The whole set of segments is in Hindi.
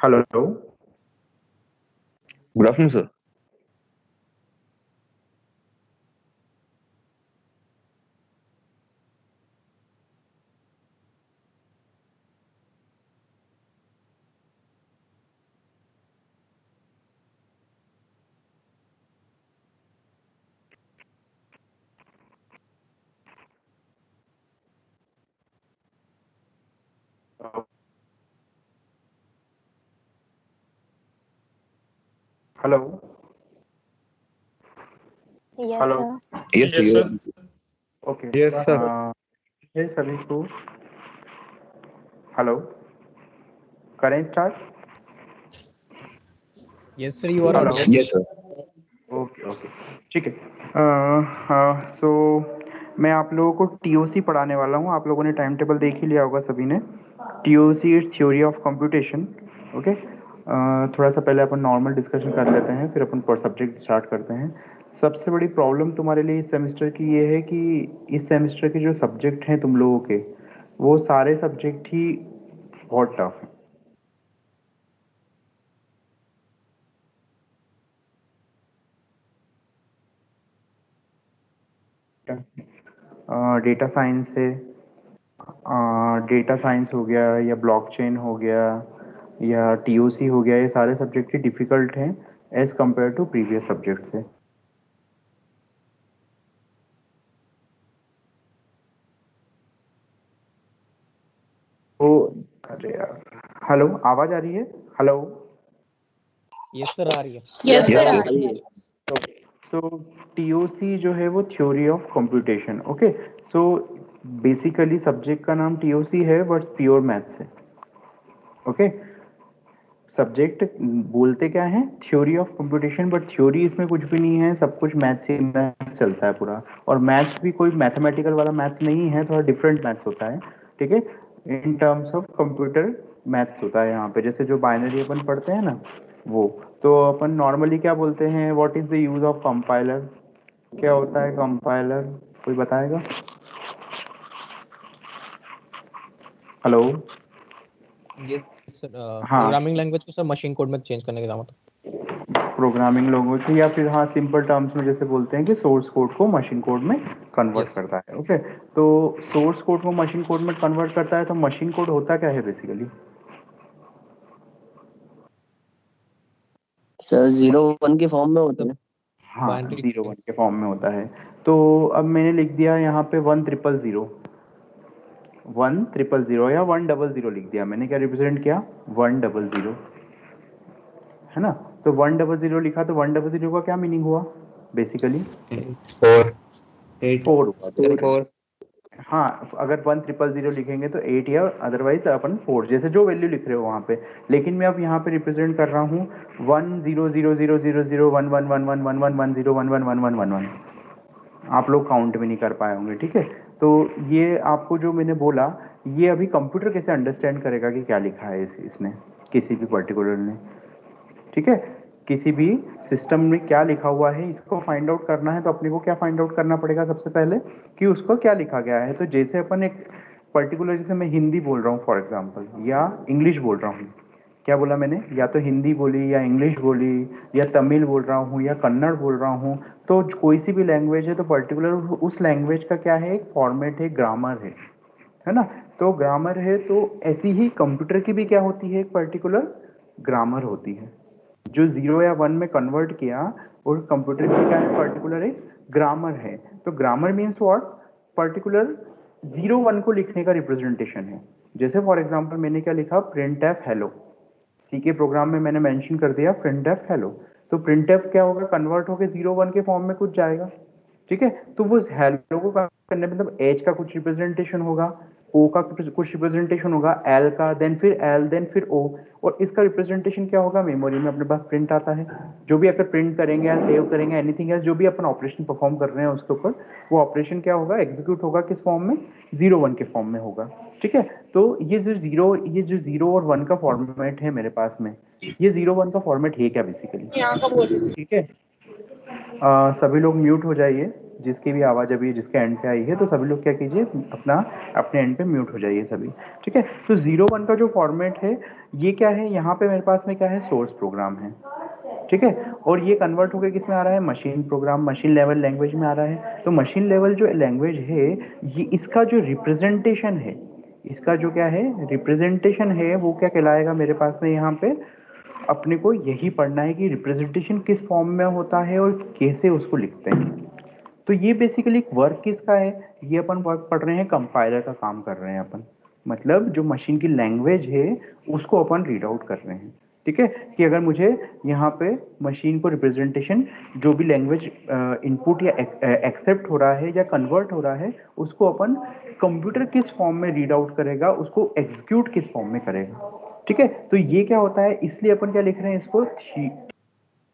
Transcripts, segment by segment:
Hello. Good afternoon sir. Hello. Yes, hello. sir. Yes Yes, sir. sir. Okay. Yes, sir. हे सभी को हेलो। करें start. Yes, sir. You are hello. audible. Yes sir. Okay okay ठीक है। सो मैं आप लोगों को टीओसी पढ़ाने वाला हूँ। आप लोगों ने टाइम टेबल देख ही लिया होगा सभी ने। TOC is theory of computation. Okay. थोड़ा सा पहले अपन नॉर्मल डिस्कशन कर लेते हैं, फिर अपन पर सब्जेक्ट स्टार्ट करते हैं। सबसे बड़ी प्रॉब्लम तुम्हारे लिए इस सेमेस्टर की ये है कि इस सेमेस्टर के जो सब्जेक्ट हैं तुम लोगों के, वो सारे सब्जेक्ट ही बहुत टफ हैं। डेटा साइंस है, डेटा साइंस हो गया या ब्लॉकचेन हो गया या टीओसी हो गया, ये सारे सब्जेक्ट ही डिफिकल्ट हैं as compare to previous subject से। तो अरे यार, हेलो, आवाज आ रही है? हेलो। Yes, sir. आ रही है. Yes, Yes, sir. sir. सो टीओसी जो है वो theory of computation. Okay. So basically subject का नाम टीओसी है बट प्योर मैथ्स है। ओके। सब्जेक्ट बोलते क्या है? Theory of computation, but theory इसमें कुछ भी नहीं है, सब कुछ मैथ्स ही मैथ्स चलता है पूरा। और मैथ्स भी कोई मैथमेटिकल वाला मैथ्स नहीं है, थोड़ा डिफरेंट मैथ्स होता है। ठीक है। In terms of computer maths होता है यहाँ पे। जैसे जो बाइनरी अपन पढ़ते हैं ना, वो तो अपन नॉर्मली क्या बोलते हैं, what is the use of compiler? क्या होता है कंपाइलर? कोई बताएगा? हेलो। Yes, sir. हाँ, Programming language को सर मशीन कोड में चेंज करने के लिए होता प्रोग्रामिंग लोगों की, या फिर हाँ सिंपल टर्म्स में जैसे बोलते हैं कि सोर्स कोड को मशीन कोड में कन्वर्ट Yes. करता है। ओके। तो सोर्स कोड को मशीन कोड में कन्वर्ट करता है, तो मशीन कोड होता क्या है बेसिकली? सर 0 1 के फॉर्म में होते हैं। हाँ, Binary 0 1 के फॉर्म में होता है। तो अब मैंने लिख दिया यहाँ पे 1 0 0 0 1 0 0 या 1 0 0 लिख दिया मैंने। क्या रिप्रेजेंट किया? 1 0 0, है ना? तो 1 0 0 लिखा, तो 1 0 0 का क्या मीनिंग हुआ बेसिकली? 4 हुआ। तो हाँ, अगर 1 0 0 0 लिखेंगे तो 8, या अदरवाइज अपन 4, जैसे जो वैल्यू लिख रहे हो वहाँ पे। लेकिन मैं अब यहाँ पे रिप्रेजेंट कर रहा हूँ 1 0 0 0 0 0 1 1 1 1 1 1 1 1 1 1 1। आप लोग काउंट भी नहीं कर पाए होंगे। ठीक है। तो ये आपको जो मैंने बोला, ये अभी कंप्यूटर कैसे अंडरस्टैंड करेगा कि क्या लिखा है इसने, किसी भी पर्टिकुलर ने? ठीक है। किसी भी सिस्टम में क्या लिखा हुआ है, इसको फाइंड आउट करना है, तो अपने को क्या फाइंड आउट करना पड़ेगा सबसे पहले कि उसको क्या लिखा गया है। तो जैसे अपन एक पर्टिकुलर, जैसे मैं हिंदी बोल रहा हूँ फॉर एग्जांपल, या इंग्लिश बोल रहा हूँ, क्या बोला मैंने? या तो हिंदी बोली या इंग्लिश बोली या तमिल बोल रहा हूँ या कन्नड़ बोल रहा हूँ, तो कोई सी भी लैंग्वेज है तो पर्टिकुलर उस लैंग्वेज का क्या है, एक फॉर्मेट है, ग्रामर है ना? तो ग्रामर है, तो ऐसी ही कंप्यूटर की भी क्या होती है, एक पर्टिकुलर ग्रामर होती है। जो 0 या 1 में कन्वर्ट किया, और कंप्यूटर की क्या है, पर्टिकुलर एक ग्रामर है। तो ग्रामर मीन्स व्हाट? पर्टिकुलर 0 1 को लिखने का रिप्रेजेंटेशन है। जैसे फॉर एग्जांपल मैंने क्या लिखा, प्रिंट एफ हेलो। सी के प्रोग्राम में मैंने मेंशन कर दिया प्रिंट एफ हेलो। तो प्रिंट एफ क्या होगा, कन्वर्ट होकर 0 1 के फॉर्म में कुछ जाएगा। ठीक है। तो वो हेलो को करने मतलब एच का कुछ रिप्रेजेंटेशन होगा, ओ का कुछ रिप्रेजेंटेशन होगा, एल का, देन फिर एल, देन फिर ओ। और इसका रिप्रेजेंटेशन क्या होगा, मेमोरी में अपने पास प्रिंट आता है। जो भी अगर प्रिंट करेंगे या सेव करेंगे, एनीथिंग एल्स, जो भी अपन ऑपरेशन परफॉर्म कर रहे हैं उसके ऊपर, वो ऑपरेशन क्या होगा, एग्जीक्यूट होगा किस फॉर्म में? 0 1 के फॉर्म में होगा। ठीक है। तो ये जो 0 और 1 का फॉर्मेट है मेरे पास में, ये 0 1 का फॉर्मेट है क्या बेसिकली? ठीक है। सभी लोग म्यूट हो जाइए जिसकी भी आवाज़ अभी जिसके एंड पे आई है, तो सभी लोग क्या कीजिए, अपना अपने एंड पे म्यूट हो जाइए सभी, ठीक है। तो 0-1 का जो फॉर्मेट है ये क्या है, यहाँ पे मेरे पास में क्या है, सोर्स प्रोग्राम है, ठीक है। और ये कन्वर्ट होकर किस में आ रहा है, machine program, machine level language में आ रहा है। तो मशीन लेवल जो लैंग्वेज है, ये इसका जो रिप्रेजेंटेशन है, इसका जो क्या है रिप्रेजेंटेशन है, वो क्या कहलाएगा मेरे पास में यहाँ पे, अपने को यही पढ़ना है कि रिप्रेजेंटेशन किस फॉर्म में होता है और कैसे उसको लिखते हैं। तो ये बेसिकली वर्क किसका है, ये अपन वर्क पढ़ रहे हैं, कंपाइलर का काम कर रहे हैं अपन, मतलब जो मशीन की लैंग्वेज है उसको अपन रीड आउट कर रहे हैं, ठीक है। कि अगर मुझे यहाँ पे मशीन को रिप्रेजेंटेशन जो भी लैंग्वेज इनपुट या एक्सेप्ट हो रहा है या कन्वर्ट हो रहा है, उसको अपन कंप्यूटर किस फॉर्म में रीड आउट करेगा, उसको एग्जीक्यूट किस फॉर्म में करेगा, ठीक है। तो ये क्या होता है, इसलिए अपन क्या लिख रहे हैं इसको,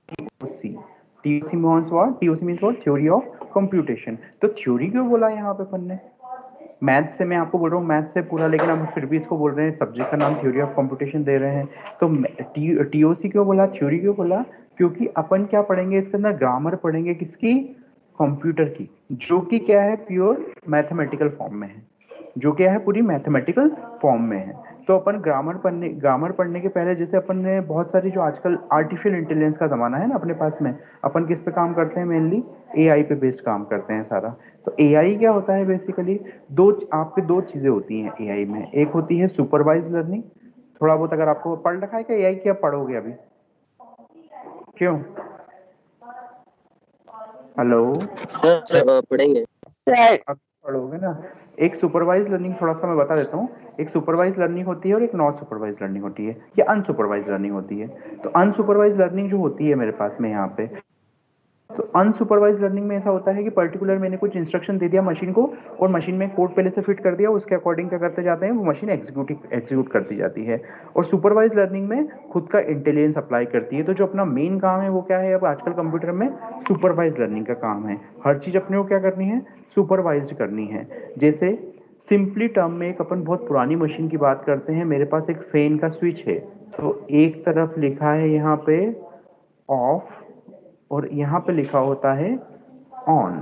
TOC। TOC means what, TOC means what, theory of computation. तो थ्योरी क्यों बोला यहाँ पे अपन ने, मैथ से मैं आपको बोल रहा हूँ, मैथ से पूरा, लेकिन हम फिर भी इसको बोल रहे हैं, सब्जेक्ट का नाम थ्योरी ऑफ कंप्यूटेशन दे रहे हैं। तो TOC क्यों बोला, थ्योरी क्यों बोला, क्योंकि अपन क्या पढ़ेंगे इसके अंदर, ग्रामर पढ़ेंगे किसकी, कंप्यूटर की, जो कि क्या है प्योर मैथमेटिकल फॉर्म में है, जो क्या है पूरी मैथमेटिकल फॉर्म में है। तो अपन ग्रामर पढ़ने के पहले, जैसे अपन ने बहुत सारी जो आजकल आर्टिफिशियल इंटेलिजेंस का जमाना है ना अपने पास में, अपन किस पे काम करते हैं, मेनली AI पे बेस्ड काम करते हैं सारा। तो AI क्या होता है बेसिकली, दो चीजें होती हैं AI में, एक होती है सुपरवाइज लर्निंग, थोड़ा बहुत अगर आपको पढ़ रखा है क्या AI, क्या पढ़ोगे अभी, क्यों, हेलो, सर पढ़ेंगे। अब पढ़ोगे ना। एक सुपरवाइज लर्निंग, थोड़ा सा मैं बता देता हूँ, एक सुपरवाइज लर्निंग होती है और एक नॉन सुपरवाइज लर्निंग होती है, या अनसुपरवाइज लर्निंग होती है। तो अनसुपरवाइज लर्निंग जो होती है मेरे पास में यहाँ पे, तो अनसुपरवाइज लर्निंग में ऐसा होता है कि पर्टिकुलर मैंने कुछ इंस्ट्रक्शन दे दिया मशीन को, और मशीन में कोड पहले से फिट कर दिया, उसके अकॉर्डिंग क्या करते जाते हैं, वो मशीन एग्जीक्यूट करती जाती है। और सुपरवाइज लर्निंग में खुद का इंटेलिजेंस अप्लाई करती है। तो जो अपना मेन काम है वो क्या है, अब आजकल कंप्यूटर में सुपरवाइज लर्निंग का काम है, हर चीज अपने को क्या करनी है, सुपरवाइज करनी है। जैसे सिंपली टर्म में एक अपन बहुत पुरानी मशीन की बात करते हैं, मेरे पास एक फैन का स्विच है, तो एक तरफ लिखा है यहाँ पे ऑफ, और यहाँ पे लिखा होता है ऑन,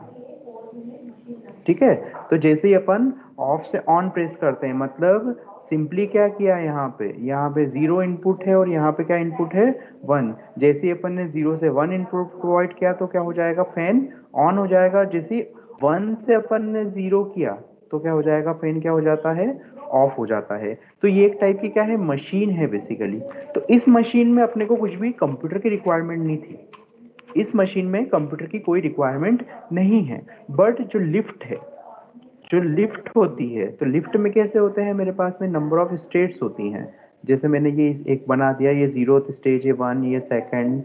ठीक है। तो जैसे ही अपन ऑफ से ऑन प्रेस करते हैं, मतलब सिंपली क्या किया, यहाँ पे 0 इनपुट है और यहाँ पे क्या इनपुट है, 1। जैसे ही अपन ने 0 से 1 इनपुट प्रोवाइड किया तो क्या हो जाएगा, फैन ऑन हो जाएगा। जैसे ही 1 से अपन ने 0 किया तो क्या हो जाएगा, फैन क्या हो जाता है, ऑफ हो जाता है। तो ये एक टाइप की क्या है, मशीन है बेसिकली। तो इस मशीन में अपने को कुछ भी कंप्यूटर की रिक्वायरमेंट नहीं थी, इस मशीन में कंप्यूटर की कोई रिक्वायरमेंट नहीं है। बट जो लिफ्ट है, जो लिफ्ट होती है, तो लिफ्ट में कैसे होते हैं, मेरे पास में नंबर ऑफ स्टेट्स होती हैं। जैसे मैंने ये एक बना दिया, ये 0th स्टेज, ये 1, ये 2nd,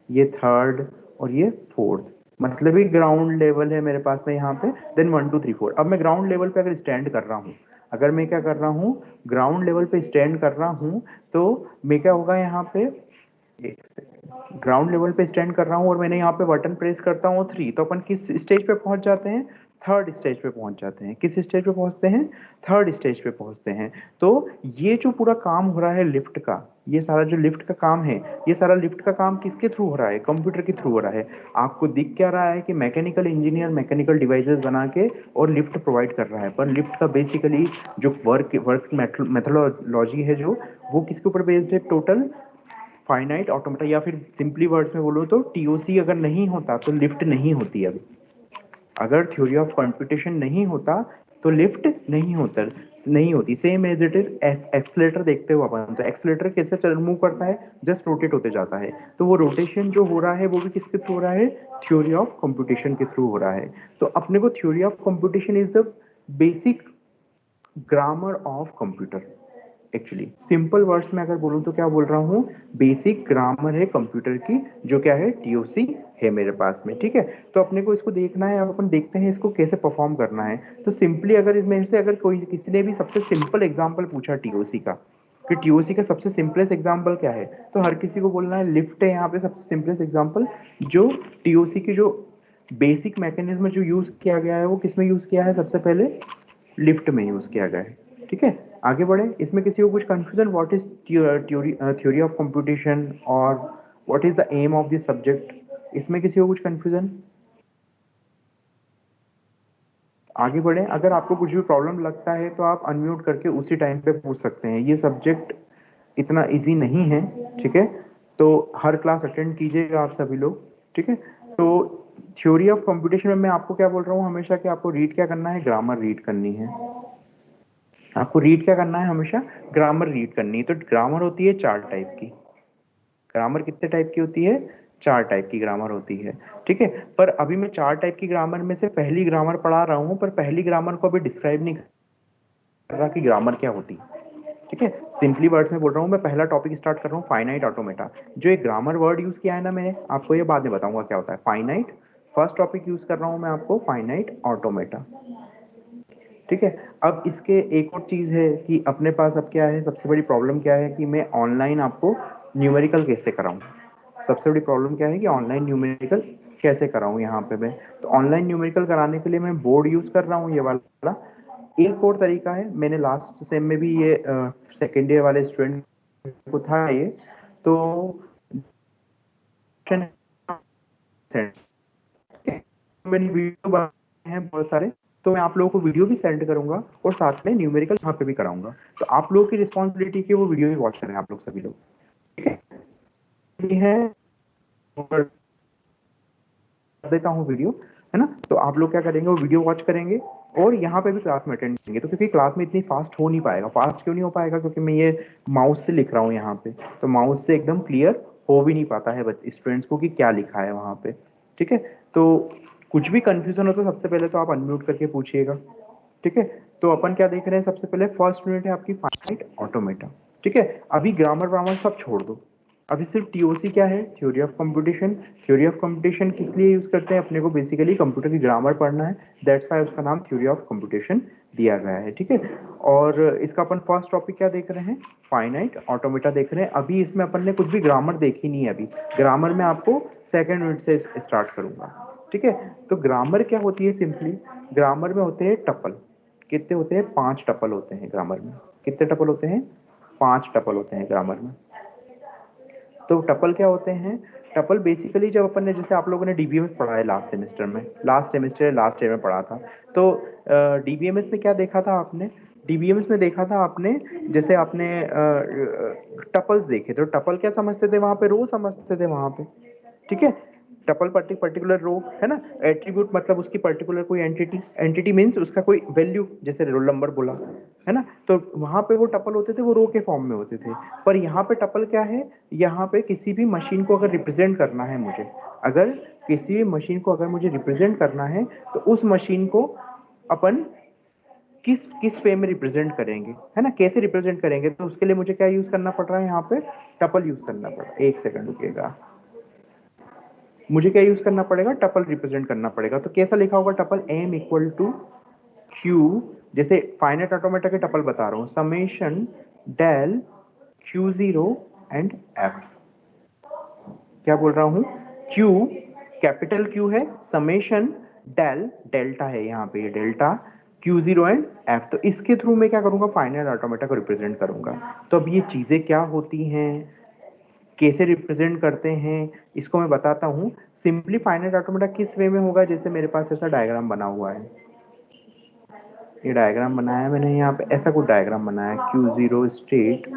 ये 3rd और ये 4th, मतलब ये ग्राउंड लेवल है मेरे पास में यहाँ पे। देन 1 2 3 4। अब मैं ग्राउंड लेवल पे अगर स्टैंड कर रहा हूँ, अगर मैं क्या कर रहा हूँ, ग्राउंड लेवल पे स्टैंड कर रहा हूँ, तो मैं क्या होगा यहाँ पे, एक सेकेंड, ग्राउंड लेवल पे स्टैंड कर रहा हूँ और मैंने यहाँ पे बटन प्रेस करता हूँ 3, तो अपन किस स्टेज पे पहुंच जाते हैं, 3rd स्टेज पे पहुंच जाते हैं। किस स्टेज पे पहुंचते हैं, 3rd स्टेज पे पहुंचते हैं। तो ये जो पूरा काम हो रहा है लिफ्ट का, ये सारा जो लिफ्ट का काम है, ये सारा लिफ्ट का काम किसके थ्रू हो रहा है, कंप्यूटर के थ्रू हो रहा है। आपको दिख क्या रहा है कि मैकेनिकल इंजीनियर मैकेनिकल डिवाइसेस बना के और लिफ्ट प्रोवाइड कर रहा है, पर लिफ्ट का बेसिकली जो वर्क मेथोडोलॉजी है, जो वो किसके ऊपर बेस्ड है, टोटल फाइनाइट ऑटोमेटा, या फिर सिंपली वर्ड्स में बोलो तो TOC अगर नहीं होता तो लिफ्ट नहीं होती। अभी अगर थ्योरी ऑफ कंप्यूटेशन नहीं होता तो लिफ्ट नहीं होती। Same as it is escalator देखते हो अपन, तो एक्सलेटर कैसे चल मूव करता है, जस्ट रोटेट होते जाता है। तो वो रोटेशन जो हो रहा है वो भी किसके थ्रू हो रहा है, थ्योरी ऑफ कंप्यूटेशन के थ्रू हो रहा है। तो अपने को theory of computation is the basic grammar of computer. Actually simple words में अगर बोलूं तो क्या बोल रहा हूँ, बेसिक ग्रामर है कंप्यूटर की, जो क्या है, TOC है मेरे पास में, ठीक है। तो अपने को इसको देखना है, अब अपन देखते हैं इसको कैसे परफॉर्म करना है। तो सिंपली अगर इसमें से अगर कोई किसी ने भी सबसे सिंपल एग्जांपल पूछा TOC का, कि TOC का सबसे सिंपलेस्ट एग्जांपल क्या है, तो हर किसी को बोलना है लिफ्ट है यहाँ पे सबसे सिंपलेस्ट एग्जांपल। जो TOC की जो बेसिक मैकेनिज्म जो यूज किया गया है वो किसमें यूज किया है, सबसे पहले लिफ्ट में यूज किया गया है, ठीक है। आगे बढ़े, इसमें किसी को कुछ confusion, what is theory of computation और what is the aim of this subject, इसमें किसी को कुछ confusion, what is the aim of this subject, इसमें किसी को कुछ confusion, what is the aim of this subject, और what is the aim of this subject, इसमें किसी को कुछ कंफ्यूजन, आगे बढ़े। अगर आपको कुछ भी प्रॉब्लम लगता है तो आप अनम्यूट करके उसी टाइम पे पूछ सकते हैं। ये सब्जेक्ट इतना इजी नहीं है, ठीक है? तो हर क्लास अटेंड कीजिएगा आप सभी लोग, ठीक है? तो थ्योरी ऑफ कंप्यूटेशन में मैं आपको क्या बोल रहा हूँ हमेशा कि आपको रीड क्या करना है, ग्रामर रीड करनी है। आपको रीड क्या करना है हमेशा, ग्रामर रीड करनी है। तो ग्रामर होती है 4 टाइप की। ग्रामर कितने टाइप की होती है? 4 टाइप की ग्रामर होती है, ठीक है? पर अभी मैं 4 टाइप की ग्रामर में से पहली ग्रामर पढ़ा रहा हूँ, पर पहली ग्रामर को अभी डिस्क्राइब नहीं कर रहा कि ग्रामर क्या होती है, ठीक है? सिंपली वर्ड्स में बोल रहा हूँ। मैं पहला टॉपिक स्टार्ट कर रहा हूँ, फाइनाइट ऑटोमेटा। जो एक ग्रामर वर्ड यूज किया है ना मैंने, आपको ये बाद में बताऊंगा क्या होता है फाइनाइट। फर्स्ट टॉपिक यूज कर रहा हूँ मैं आपको, फाइनाइट ऑटोमेटा, ठीक है? अब इसके एक और चीज है कि अपने पास अब क्या है, सबसे बड़ी प्रॉब्लम क्या है कि मैं ऑनलाइन आपको न्यूमेरिकल कैसे कराऊं। सबसे बड़ी प्रॉब्लम क्या है कि ऑनलाइन न्यूमेरिकल कैसे कराऊं यहाँ पे मैं। तो ऑनलाइन न्यूमेरिकल कराने के लिए मैं बोर्ड यूज कर रहा हूँ, ये वाला। एक और तरीका है, मैंने लास्ट सेम में भी ये सेकेंड ईयर वाले स्टूडेंट को था ये, तो मैंने वीडियो बनाए हैं बहुत सारे, तो मैं आप लोगों को वीडियो भी सेंड करूंगा और साथ में न्यूमेरिकल यहाँ पे भी कराऊंगा। तो आप लोगों की रिस्पॉन्सिबिलिटी की वो वीडियो भी वॉच करें आप लोग सभी लोग, ठीक है? और देता हूँ वीडियो, है ना? तो आप लोग क्या करेंगे, वो वीडियो वॉच करेंगे और यहाँ पे भी क्लास में अटेंड करेंगे। तो क्योंकि क्लास में इतनी फास्ट हो नहीं पाएगा। फास्ट क्यों नहीं हो पाएगा? क्योंकि मैं ये माउस से लिख रहा हूँ यहाँ पे, तो माउस से एकदम क्लियर हो भी नहीं पाता है स्टूडेंट्स को कि क्या लिखा है वहाँ पे, ठीक है? तो कुछ भी कंफ्यूजन हो तो सबसे पहले तो आप अनम्यूट करके पूछिएगा, ठीक है? तो अपन क्या देख रहे हैं, सबसे पहले फर्स्ट यूनिट है आपकी फाइनाइट ऑटोमेटा, ठीक है? अभी ग्रामर व्रामर सब छोड़ दो, अभी सिर्फ टीओसी क्या है, theory of computation. Theory of computation किस लिए यूज करते हैं, अपने को बेसिकली कंप्यूटर की ग्रामर पढ़ना है, दैट्स व्हाई उसका नाम थ्योरी ऑफ कंप्यूटेशन दिया गया है, ठीक है? और इसका अपन फर्स्ट टॉपिक क्या देख रहे हैं, फाइनाइट ऑटोमेटा देख रहे हैं। अभी इसमें अपन ने कुछ भी ग्रामर देखी नहीं है। अभी ग्रामर में आपको सेकेंड यूनिट से स्टार्ट करूंगा, ठीक है? तो ग्रामर क्या होती है, सिंपली ग्रामर में होते हैं टपल। कितने होते हैं? 5 टपल होते हैं ग्रामर में। कितने टपल होते हैं? 5 टपल होते हैं ग्रामर में। तो टपल क्या होते हैं? टपल बेसिकली जब अपन ने, जैसे आप लोगों ने डीबीएमएस पढ़ा है लास्ट सेमेस्टर में, लास्ट ईयर में पढ़ा था, तो डीबीएमएस में क्या देखा था आपने? डीबीएमएस में देखा था आपने, जैसे आपने टपल्स देखे, तो टपल क्या समझते थे वहां पे? रो समझते थे वहां पे, ठीक है? टपल पर्टिकुलर रो है ना। एट्रीब्यूट मतलब उसकी पर्टिकुलर कोई एंटिटी, एंटिटी मीन्स उसका कोई वैल्यू, जैसे रोल नंबर बोला, है ना? तो वहां पे वो टपल होते थे, वो रो के फॉर्म में होते थे। पर यहाँ पे टपल क्या है, यहाँ पे किसी भी मशीन को अगर रिप्रेजेंट करना है मुझे, अगर किसी भी मशीन को अगर मुझे रिप्रेजेंट करना है, तो उस मशीन को अपन किस किस वे में रिप्रेजेंट करेंगे, है ना? कैसे रिप्रेजेंट करेंगे? तो उसके लिए मुझे क्या यूज करना पड़ रहा है, यहाँ पे टपल यूज करना पड़ रहा है। एक सेकंड रुकिएगा, मुझे क्या यूज करना पड़ेगा, टपल रिप्रेजेंट करना पड़ेगा। तो कैसा लिखा होगा tuple, M equal to Q, जैसे फाइनाइट ऑटोमेटा के टपल बता रहा हूं, summation del Q zero and F. क्या बोल रहा हूं, क्यू कैपिटल क्यू है, समेशन डेल, डेल्टा है यहाँ पे, ये delta Q zero and F. तो इसके थ्रू मैं क्या करूंगा, फाइनाइट ऑटोमेटा को रिप्रेजेंट करूंगा। तो अब ये चीजें क्या होती हैं, कैसे रिप्रेजेंट करते हैं, इसको मैं बताता हूँ। सिंपली फाइनाइट ऑटोमेटा किस वे में होगा, जैसे मेरे पास ऐसा डायग्राम बना हुआ है, ये डायग्राम बनाया मैंने, यहाँ पे ऐसा कुछ डायग्राम बनाया है, क्यू जीरो स्टेट।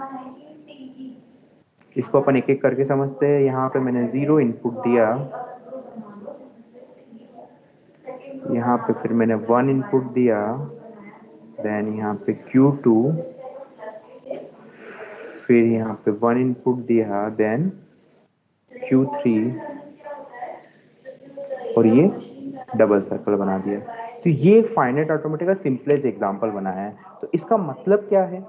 इसको अपन एक एक करके समझते हैं। यहाँ पे मैंने 0 इनपुट दिया, यहाँ पे फिर मैंने 1 इनपुट दिया, देन यहाँ पे Q2, फिर यहाँ पे 1 इनपुट दिया, देन Q3, और ये डबल सर्कल बना दिया। तो ये फाइनाइट ऑटोमेटिक का सिंपलेस्ट एग्जांपल बनाया है। तो इसका मतलब क्या है,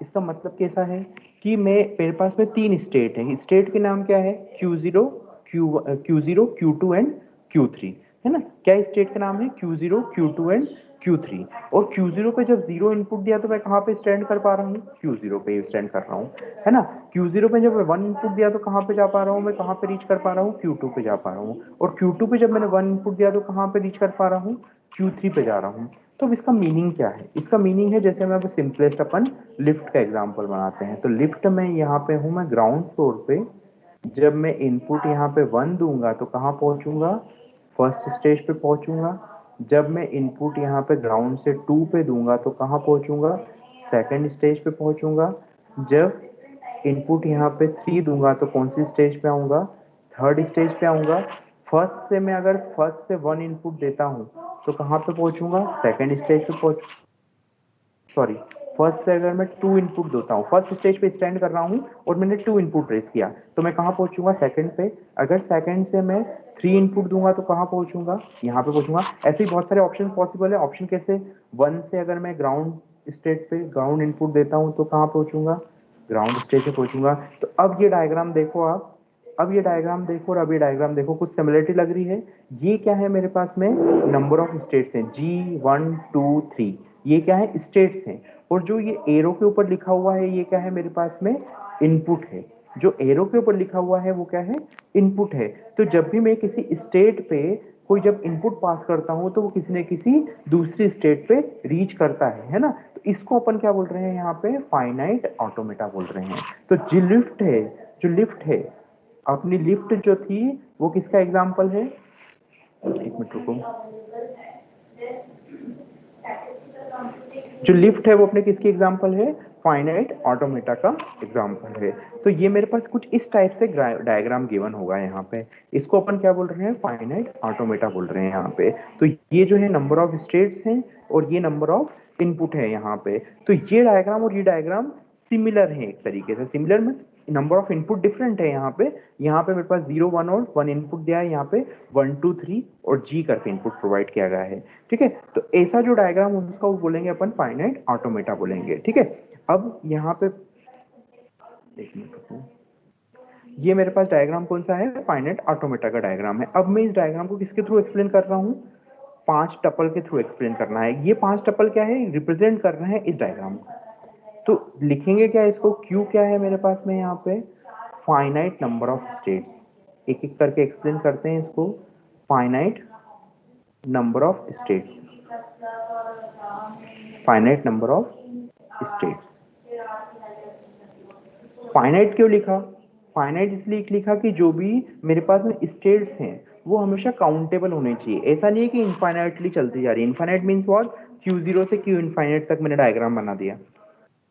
इसका मतलब कैसा है कि मेरे पास में 3 स्टेट है। स्टेट के नाम क्या है, Q0, Q0, Q2 and Q3, है ना? क्या स्टेट का नाम है, Q0, Q2 एंड Q3। और Q0 पे जब 0 इनपुट दिया तो मैं कहाँ पे स्टैंड कर पा रहा हूँ, Q0 पे स्टैंड कर रहा हूँ, है ना? Q0 पे जब 1 इनपुट दिया तो कहाँ पे जा पा रहा हूँ मैं, कहाँ पे रीच कर पा रहा हूँ, Q2 पे जा पा रहा हूँ। और Q2 पे जब मैंने 1 इनपुट दिया तो कहाँ पे रीच कर पा रहा हूँ, Q3 पे जा रहा हूँ। तो अब इसका मीनिंग क्या है, इसका मीनिंग है, जैसे मैं सिंपलेस्ट अपन लिफ्ट का एग्जांपल बनाते हैं। तो लिफ्ट में यहाँ पे हूँ मैं ग्राउंड फ्लोर पे, जब मैं इनपुट यहाँ पे 1 दूंगा तो कहाँ पहुंचूंगा, फर्स्ट स्टेज पे पहुंचूंगा। जब मैं इनपुट यहाँ पे ग्राउंड से 2 पे दूंगा तो कहाँ पहुंचूंगा, सेकंड स्टेज पे पहुंचूंगा। जब इनपुट यहाँ पे 3 दूंगा तो कौन सी स्टेज पे आऊंगा, थर्ड स्टेज पे आऊंगा। फर्स्ट से मैं अगर फर्स्ट से 1 इनपुट देता हूँ तो कहाँ पे पहुंचूंगा, सेकंड स्टेज पे पहुंच सॉरी फर्स्ट से अगर मैं 2 इनपुट देता हूँ, फर्स्ट स्टेज पे स्टैंड कर रहा हूँ और मैंने 2 इनपुट रेस किया तो मैं कहाँ पहुंचूंगा, सेकंड पे। अगर सेकंड से मैं 3 इनपुट दूंगा तो कहाँ पहुंचूंगा, यहाँ पे पहुंचूंगा। ऐसे ही बहुत सारे ऑप्शन पॉसिबल है। ऑप्शन कैसे, 1 से अगर मैं ग्राउंड स्टेट पे ग्राउंड इनपुट देता हूँ तो कहाँ पहुंचूंगा, ग्राउंड स्टेज पे पहुंचूंगा। तो अब ये डायग्राम देखो आप, अब ये डायग्राम देखो और अब ये डायग्राम देखो, कुछ सिमिलरिटी लग रही है। ये क्या है मेरे पास में, नंबर ऑफ स्टेट्स हैं, G1 2 3, ये क्या है, स्टेट्स हैं। और जो ये एरो के ऊपर लिखा हुआ है ये क्या है मेरे पास में, इनपुट है। जो एरो के ऊपर लिखा हुआ है वो क्या है, इनपुट है। तो जब भी मैं किसी स्टेट पे कोई जब इनपुट पास करता हूं तो वो किसी न किसी दूसरी स्टेट पे रीच करता है ना। तो इसको अपन क्या बोल रहे हैं यहाँ पे, फाइनाइट ऑटोमेटा बोल रहे हैं। तो जो लिफ्ट है, जो लिफ्ट है, अपनी लिफ्ट जो थी वो किसका एग्जाम्पल है, एक मिनट रुको, जो लिफ्ट है वो अपने किसकी एग्जाम्पल है, फाइनाइट ऑटोमेटा का एग्जाम्पल है। तो ये मेरे पास कुछ इस टाइप से डायग्राम गिवन होगा यहाँ पे। इसको अपन क्या बोल रहे हैं, फाइनाइट ऑटोमेटा बोल रहे हैं यहाँ पे। तो ये जो है नंबर ऑफ स्टेट्स हैं और ये नंबर ऑफ इनपुट है यहाँ पे। तो ये डायग्राम और ये डायग्राम सिमिलर है एक तरीके से। सिमिलर में नंबर ऑफ इनपुट डिफरेंट है यहाँ पे। यहाँ पे मेरे पास 0 1 और 1 इनपुट दिया है, यहाँ पे 1 2 3 और जी करके इनपुट प्रोवाइड किया गया है। ठीक है, तो ऐसा जो डायग्राम उसका वो बोलेंगे अपन फाइनाइट ऑटोमेटा बोलेंगे। ठीक है, अब यहाँ पे एक मिनट रुको, ये मेरे पास डायग्राम कौन सा है, फाइनाइट ऑटोमेटा का डायग्राम है। अब मैं इस डायग्राम को किसके थ्रू एक्सप्लेन कर रहा हूँ, 5 टपल के थ्रू एक्सप्लेन करना है। ये 5 टपल क्या है, रिप्रेजेंट कर रहे हैं इस डायग्राम को। तो लिखेंगे क्या इसको, क्यू क्या है मेरे पास में यहाँ पे, फाइनाइट नंबर ऑफ स्टेट्स। एक एक करके एक्सप्लेन करते हैं इसको, finite number of states, finite number of states. Finite क्यों लिखा, फाइनाइट इसलिए लिखा कि जो भी मेरे पास में स्टेट्स हैं वो हमेशा काउंटेबल होने चाहिए। ऐसा नहीं है कि इनफाइनाइटली चलती जा रही है। इनफाइनाइट मीन्स व्हाट, Q0 से Q इनफाइनाइट तक मैंने डायग्राम बना दिया।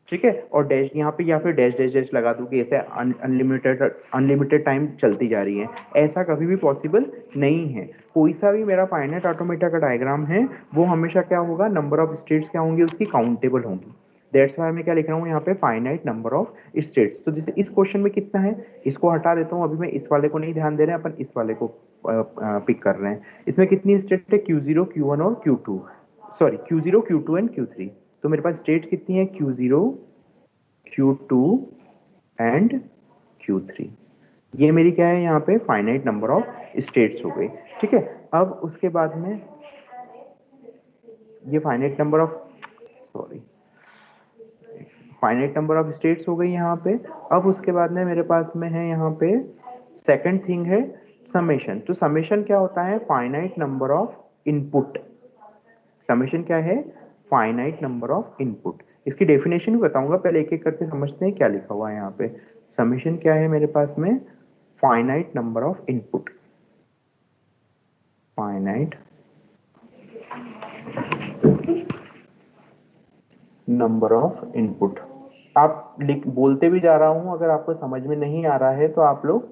ठीक है, और डैश यहाँ पे या फिर डैश डैश डैश लगा दूं कि ऐसे अनलिमिटेड अनलिमिटेड टाइम चलती जा रही है। ऐसा कभी भी पॉसिबल नहीं है। कोई सा भी मेरा फाइनाइट ऑटोमेटा का डायग्राम है वो हमेशा क्या होगा, नंबर ऑफ स्टेट्स क्या होंगी उसकी, काउंटेबल होंगी। दैट्स वाई मैं क्या लिख रहा हूँ यहाँ पे, फाइनाइट नंबर ऑफ स्टेट्स। तो जैसे इस क्वेश्चन में कितना है, इसको हटा देता हूँ, अभी मैं इस वाले को नहीं ध्यान दे रहे हैं, अपन इस वाले को पिक कर रहे हैं। इसमें कितनी स्टेट है, Q0 Q1 और Q2, sorry Q0 Q2 and Q3। तो मेरे पास स्टेट कितनी है, Q0 Q2 एंड Q3। ये मेरी क्या है यहाँ पे, फाइनाइट नंबर ऑफ स्टेट्स हो गई। ठीक है, अब उसके बाद में ये finite number of sorry finite number of states हो गई यहाँ पे। अब उसके बाद में मेरे पास में है यहाँ पे सेकंड थिंग है समेशन। तो समेशन क्या होता है, finite number of input. Summation क्या है, फाइनाइट नंबर ऑफ इनपुट। इसकी डेफिनेशन भी बताऊंगा, पहले एक एक करके समझते हैं क्या लिखा हुआ है यहाँ पे। समेशन क्या है मेरे पास में, finite number of input, finite number of input. आप लिख बोलते भी जा रहा हूं, अगर आपको समझ में नहीं आ रहा है तो आप लोग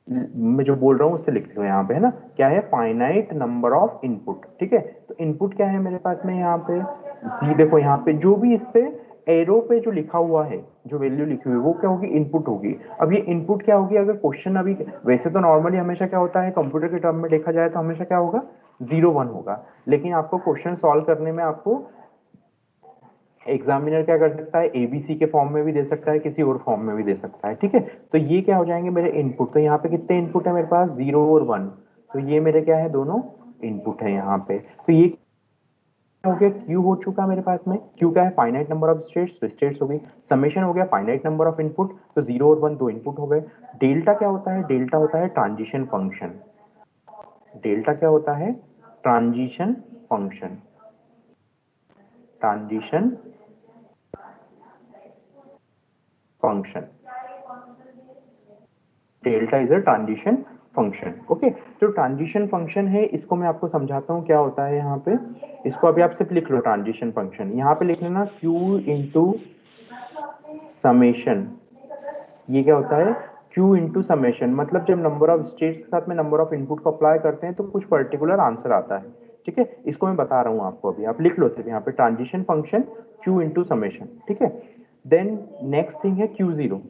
मैं जो बोल रहा हूँ उससे लिख लो यहाँ पे, है ना। क्या है, फाइनाइट नंबर ऑफ इनपुट। ठीक है, तो इनपुट क्या है मेरे पास में यहाँ पे, जी देखो यहाँ पे जो भी इस पे एरो पे जो लिखा हुआ है, जो वैल्यू लिखी हुई है वो क्या होगी, इनपुट होगी। अब ये इनपुट क्या होगी, अगर क्वेश्चन अभी वैसे तो नॉर्मली हमेशा क्या होता है कंप्यूटर के टर्म में देखा जाए तो हमेशा क्या होगा, 0 1 होगा। लेकिन आपको क्वेश्चन सॉल्व करने में आपको एग्जामिनर क्या कर सकता है, एबीसी के फॉर्म में भी दे सकता है, किसी और फॉर्म में भी दे सकता है। ठीक है, तो ये क्या हो जाएंगे मेरे इनपुट। तो यहाँ पे कितने इनपुट है मेरे पास, 0 और 1। तो ये मेरे क्या है, दोनों इनपुट है यहाँ पे। तो ये हो गया, क्यू हो चुका मेरे पास में। क्यू क्या है, फाइनाइट नंबर ऑफ स्टेट्स, तो स्टेट्स हो गई। समेशन हो गया फाइनाइट नंबर ऑफ इनपुट, तो 0 और 1 दो इनपुट हो गए। डेल्टा क्या होता है, डेल्टा होता है ट्रांजिशन फंक्शन। डेल्टा क्या होता है, transition function, transition function. Delta is a transition function. Okay, तो ट्रांजिशन फंक्शन है, इसको मैं आपको समझाता हूँ क्या होता है यहाँ पे। इसको अभी आप सिर्फ लिख लो ट्रांजिशन फंक्शन, यहाँ पे लिख लेना Q इंटू समेशन। ये क्या होता है? Q इंटू समेशन, मतलब जब नंबर ऑफ स्टेट्स के साथ में नंबर ऑफ इनपुट को अप्लाई करते हैं तो कुछ पर्टिकुलर आंसर आता है। ठीक है, इसको मैं बता रहा हूँ आपको, अभी आप लिख लो सिर्फ यहाँ पे transition function Q into summation. ठीक है, देन नेक्स्ट थिंग है Q0।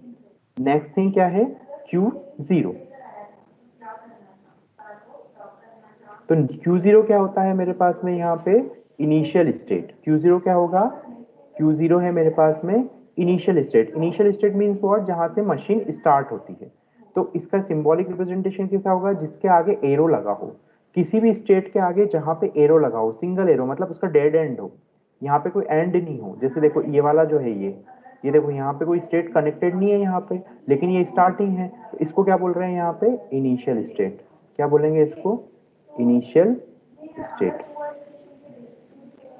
नेक्स्ट थिंग क्या है? Q0। तो Q0 क्या होता है मेरे पास में यहाँ पे? Initial state. Q0 क्या होगा? Q0 है मेरे पास में initial state. Initial state means what? जहां से मशीन स्टार्ट होती है। तो इसका सिंबॉलिक रिप्रेजेंटेशन कैसा होगा? जिसके आगे एरो लगा हो, किसी भी स्टेट के आगे जहां पे एरो लगा हो, सिंगल एरो, मतलब उसका डेड एंड हो, यहाँ पे कोई एंड नहीं हो। जैसे देखो ये वाला जो है, ये देखो यहाँ पे कोई स्टेट कनेक्टेड नहीं है यहाँ पे, लेकिन ये स्टार्टिंग है, तो इसको क्या बोल रहे हैं यहाँ पे? Initial state. क्या बोलेंगे इसको? Initial state.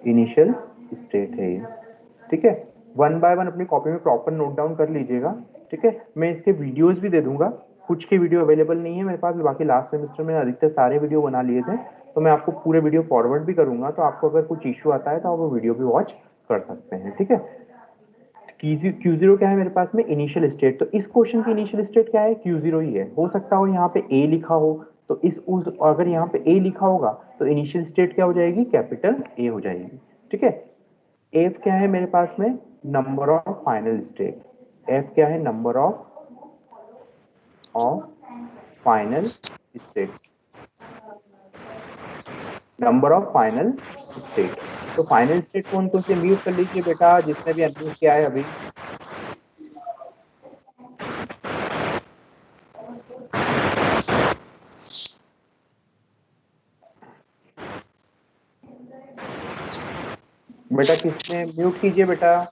इनिशियल स्टेट है ये। ठीक है, वन बाय वन अपनी कॉपी में प्रॉपर नोट डाउन कर लीजिएगा। ठीक है, मैं इसके वीडियोस भी दे दूंगा, कुछ के वीडियो अवेलेबल नहीं है मेरे पास, बाकी लास्ट सेमेस्टर में अधिकतर सारे वीडियो बना लिए थे, तो मैं आपको पूरे वीडियो फॉरवर्ड भी करूंगा, तो आपको अगर कुछ इश्यू आता है तो आप वो वीडियो भी वॉच कर सकते हैं। ठीक है, Q0 क्या है मेरे पास में? Initial state. तो इस क्वेश्चन की इनिशियल स्टेट क्या है? Q0 ही है। हो सकता हो यहाँ पे A लिखा हो, तो अगर यहाँ पे A लिखा होगा तो इनिशियल स्टेट क्या हो जाएगी? कैपिटल A हो जाएगी। ठीक है, F क्या है मेरे पास में? Number of final state. F क्या है? Number of final state. Number of final state. तो फाइनल स्टेट कौन कौन से? म्यूट कर लीजिए बेटा जिसने भी अनम्यूट किया है अभी। बेटा किसने? म्यूट कीजिए बेटा।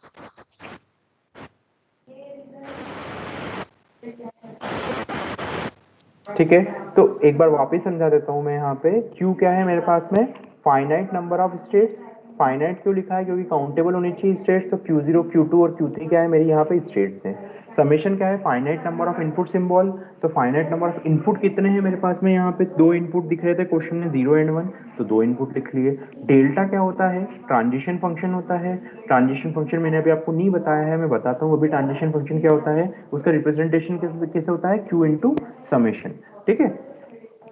ठीक है, तो एक बार वापस समझा देता हूं मैं यहाँ पे। Q क्या है मेरे पास में? Finite number of states. Finite क्यों लिखा है? क्योंकि काउंटेबल होनी चाहिए स्टेट्स। तो Q0, Q2 और Q3 क्या है मेरी यहाँ पे? स्टेट्स हैं। समेशन क्या है? Finite number of input symbol. तो फाइनाइट नंबर ऑफ इनपुट कितने हैं मेरे पास में? यहाँ पे दो इनपुट दिख रहे थे क्वेश्चन में, 0 एंड 1, तो दो इनपुट लिख लिए। डेल्टा क्या होता है? ट्रांजिशन फंक्शन होता है। ट्रांजिशन फंक्शन मैंने अभी आपको नहीं बताया है, मैं बताता हूँ अभी। ट्रांजिशन फंक्शन क्या होता है, उसका रिप्रेजेंटेशन कैसे होता है? Q into summation. ठीक है,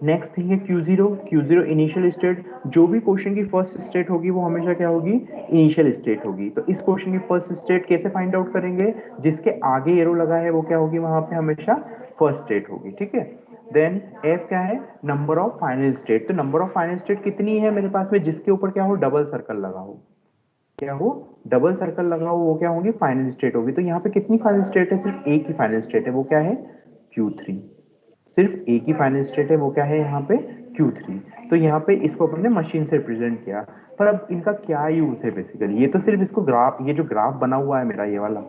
नेक्स्ट थिंग है Q0। Q0 initial state. जो भी क्वेश्चन की फर्स्ट स्टेट होगी वो हमेशा क्या होगी? इनिशियल स्टेट होगी। तो इस क्वेश्चन की फर्स्ट स्टेट कैसे फाइंड आउट करेंगे? जिसके आगे एरो लगा है वो क्या होगी? वहां पे हमेशा फर्स्ट स्टेट होगी। ठीक है, देन F क्या है? Number of final state. तो नंबर ऑफ फाइनल स्टेट कितनी है मेरे पास में? जिसके ऊपर क्या हो? डबल सर्कल लगा हो। क्या हो? डबल सर्कल लगा हो, वो क्या होगी? फाइनल स्टेट होगी। तो यहाँ पे कितनी फाइनल स्टेट है? सिर्फ एक ही फाइनल स्टेट है, वो क्या है? Q3। सिर्फ एक ही फाइनल स्टेट है, वो क्या है यहाँ पे? Q3। तो यहाँ पे इसको अपन ने मशीन से रिप्रेजेंट किया। पर अब इनका क्या यूज है बेसिकली? ये तो सिर्फ इसको ग्राफ, ये जो ग्राफ बना हुआ है मेरा ये वाला,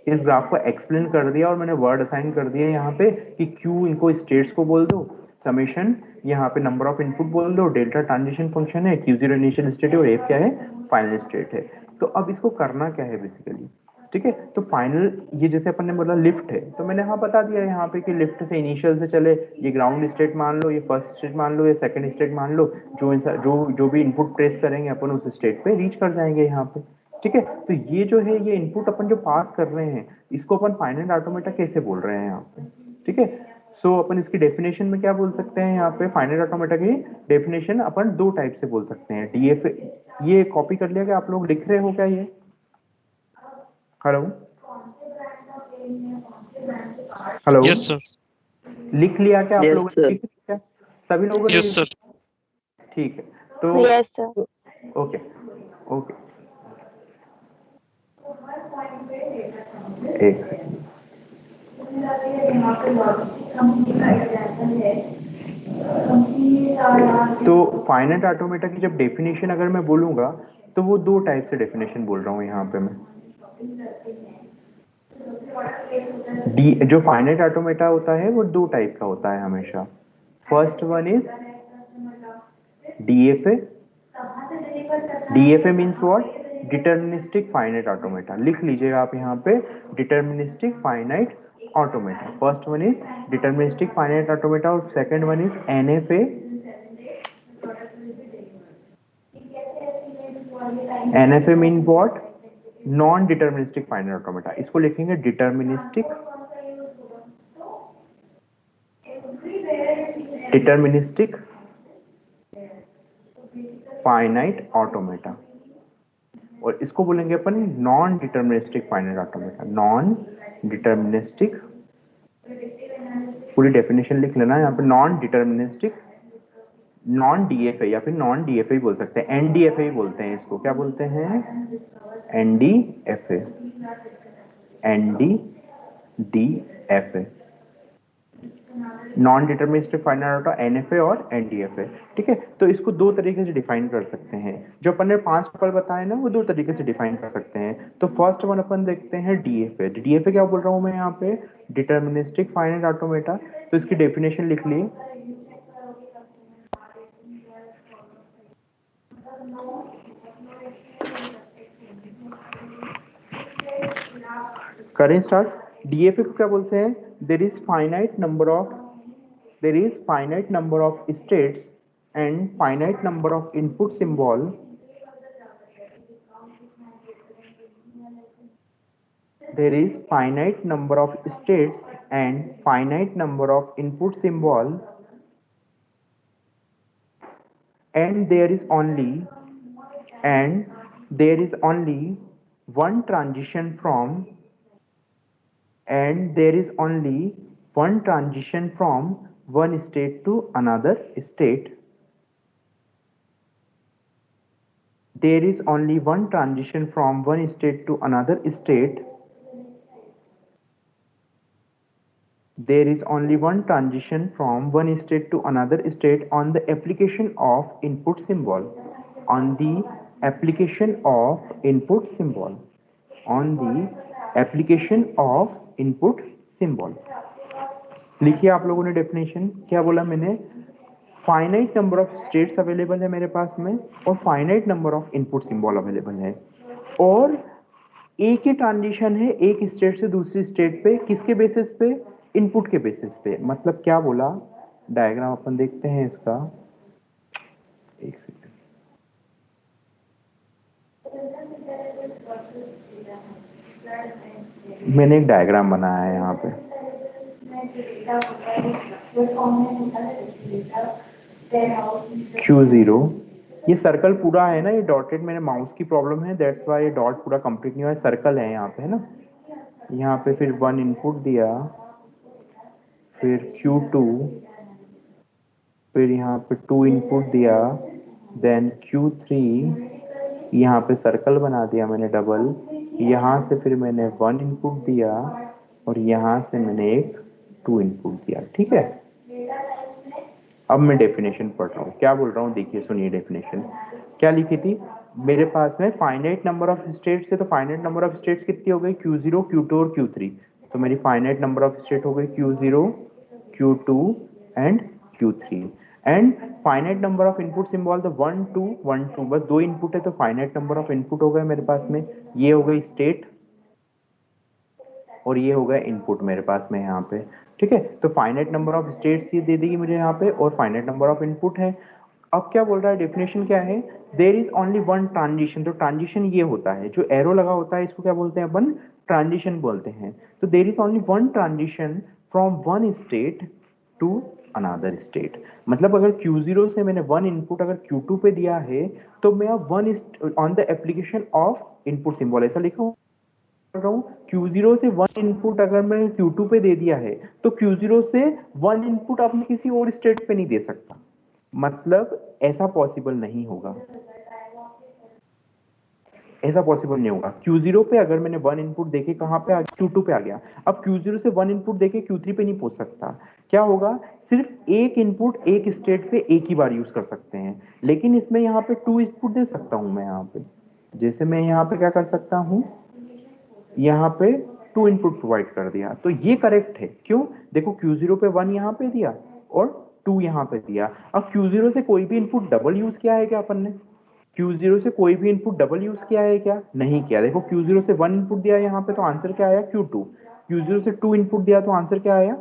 इस ग्राफ को एक्सप्लेन कर दिया और मैंने वर्ड असाइन कर दिया यहाँ पे कि Q इनको स्टेट्स को बोल दो, समेशन यहाँ पे नंबर ऑफ इनपुट बोल दो, डेल्टा ट्रांजिशन फंक्शन है, Q0 इनिशियल स्टेट है और F क्या है? फाइनल स्टेट है। तो अब इसको करना क्या है बेसिकली? ठीक है, तो फाइनल, ये जैसे अपन ने बोला लिफ्ट है, तो मैंने हाँ बता दिया यहाँ पे कि लिफ्ट से इनिशियल से चले, ये ग्राउंड स्टेट मान लो, ये फर्स्ट स्टेट मान लो, ये सेकंड स्टेट मान लो, जो भी इनपुट प्रेस करेंगे अपन उस स्टेट पे रीच कर जाएंगे यहाँ पे। ठीक है, तो ये जो है, ये इनपुट अपन जो पास कर रहे हैं, इसको अपन फाइनाइट ऑटोमेटा कैसे बोल रहे हैं यहाँ पे? ठीक है, सो अपन इसकी डेफिनेशन में क्या बोल सकते हैं यहाँ पे? फाइनाइट ऑटोमेटा की डेफिनेशन अपन दो टाइप से बोल सकते हैं। डीएफ, ये कॉपी कर लिया क्या आप लोग? लिख रहे हो क्या ये? Hello hello, yes sir. लिख लिया क्या आप यस लोगों ने? सर। लिख लिया सभी लोगों ने? Yes sir. ठीक है, तो यस सर। ओके ओके, एक सेकंड। तो फाइनाइट ऑटोमेटा की जब डेफिनेशन अगर मैं बोलूंगा तो वो दो टाइप से डेफिनेशन बोल रहा हूँ यहाँ पे मैं। डी, जो फाइनाइट ऑटोमेटा होता है वो दो टाइप का होता है हमेशा। First one is DFA. DFA means what? Deterministic finite automata. लिख लीजिएगा आप यहाँ पे, deterministic finite automata. First one is deterministic finite automata और second one is NFA. NFA mean what? Non-deterministic finite automata. इसको लिखेंगे deterministic finite automata और इसको बोलेंगे अपन non deterministic finite automata. Non deterministic, पूरी डेफिनेशन लिख लेना यहाँ पे. नॉन डिटर्मिनिस्टिक, नॉन डीएफए या फिर नॉन डीएफए बोल सकते हैं. एनडीएफए बोलते हैं इसको. क्या बोलते हैं? NDFA. NDDFA, non deterministic finite auto, NFA और एनडीएफए. ठीक है, तो इसको दो तरीके से डिफाइन कर सकते हैं. जो अपन ने 5 टपल बताए ना, वो दो तरीके से डिफाइन कर सकते हैं. तो फर्स्ट वन अपन देखते हैं डीएफए. डीएफए क्या बोल रहा हूं मैं यहाँ पे? Deterministic finite automata. तो इसकी डेफिनेशन लिख लिए. करें स्टार्ट. डीएफए को क्या बोलते हैं? There is finite number of states and finite number of input symbol. There is finite number of states and finite number of input symbol, and there is only one transition from one state to another state. There is only one transition from one state to another state. There is only one transition from one state to another state on the application of input symbol. On the application of input symbol. On the application of input symbol. लिखिए आप लोगों ने डेफिनेशन. क्या बोला मैंने? Finite number of states available है मेरे पास में और finite number of input symbol available है और एक ही ट्रांजिशन है एक स्टेट से दूसरी स्टेट पे. किसके बेसिस पे? इनपुट के बेसिस पे. मतलब क्या बोला? डायग्राम अपन देखते हैं इसका. एक सेकंड. मैंने एक डायग्राम बनाया है यहाँ पे. Q0, ये सर्कल पूरा है ना, ये डॉटेड. मेरे माउस की प्रॉब्लम है, दैट्स वाई ये डॉट पूरा कंप्लीट नहीं हुआ है. सर्कल है यहाँ पे, है ना. यहाँ पे फिर 1 इनपुट दिया, फिर Q2, फिर यहाँ पे 2 इनपुट दिया, देन Q3. यहाँ पे सर्कल बना दिया मैंने डबल. यहाँ से फिर मैंने 1 इनपुट दिया और यहाँ से मैंने एक 2 इनपुट दिया. ठीक है, अब मैं डेफिनेशन पढ़ रहा हूँ. क्या बोल रहा हूँ देखिए, सुनिए. डेफिनेशन क्या लिखी थी मेरे पास में? फाइनाइट नंबर ऑफ स्टेट्स है, तो फाइनाइट नंबर ऑफ स्टेट्स कितनी हो गई? Q0, Q2 और Q3. तो मेरी फाइनाइट नंबर ऑफ स्टेट हो गई Q0, Q2 and Q3. And finite number of input symbol तो 1 2 1 2, बस 2 इनपुट है तो फाइनाइट नंबर ऑफ इनपुट हो गए मेरे पास में. ये हो गई स्टेट और ये हो गया इनपुट मेरे पास में यहाँ पे. ठीक है, तो फाइनाइट नंबर ऑफ स्टेट्स ये दे देगी मुझे यहाँ पे और फाइनाइट नंबर ऑफ इनपुट है. अब क्या बोल रहा है? डेफिनेशन क्या है? There is only one transition. तो ट्रांजिशन ये होता है, जो एरो लगा होता है इसको क्या बोलते हैं अपन? ट्रांजिशन बोलते हैं. तो there is only one transition from one state to another state. मतलब अगर Q0 से मैंने 1 इनपुट अगर Q2 पे दिया है तो मैं अब 1 on the application of input symbol ऐसा लिखूं रहा हूं. Q0 से 1 इनपुट अगर मैंने Q2 पे दे दिया है तो Q0 से 1 इनपुट आप किसी और स्टेट पे नहीं दे सकता. मतलब ऐसा पॉसिबल नहीं होगा. ऐसा पॉसिबल नहीं होगा. Q0 पे अगर मैंने 1 इनपुट देके कहां पे आ गया? Q2 पे आ गया. अब Q0 से 1 इनपुट देके Q3 पे नहीं पहुंच सकता. क्या होगा? सिर्फ एक इनपुट एक स्टेट पे एक ही बार यूज कर सकते हैं. लेकिन इसमें यहाँ पे 2 इनपुट दे सकता हूं मैं यहाँ पे. जैसे मैं यहाँ पे क्या कर सकता हूँ, यहाँ पे 2 इनपुट प्रोवाइड कर दिया. तो ये करेक्ट है. क्यों? देखो Q0 पे 1 यहाँ पे दिया और 2 यहाँ पे दिया. अब Q0 से कोई भी इनपुट डबल यूज किया है क्या अपन ने? Q0 से कोई भी इनपुट डबल यूज किया है क्या? नहीं किया. देखो Q0 से 1 इनपुट दिया यहाँ पे तो आंसर क्या आया? Q2. Q0 से 2 इनपुट दिया तो आंसर क्या आया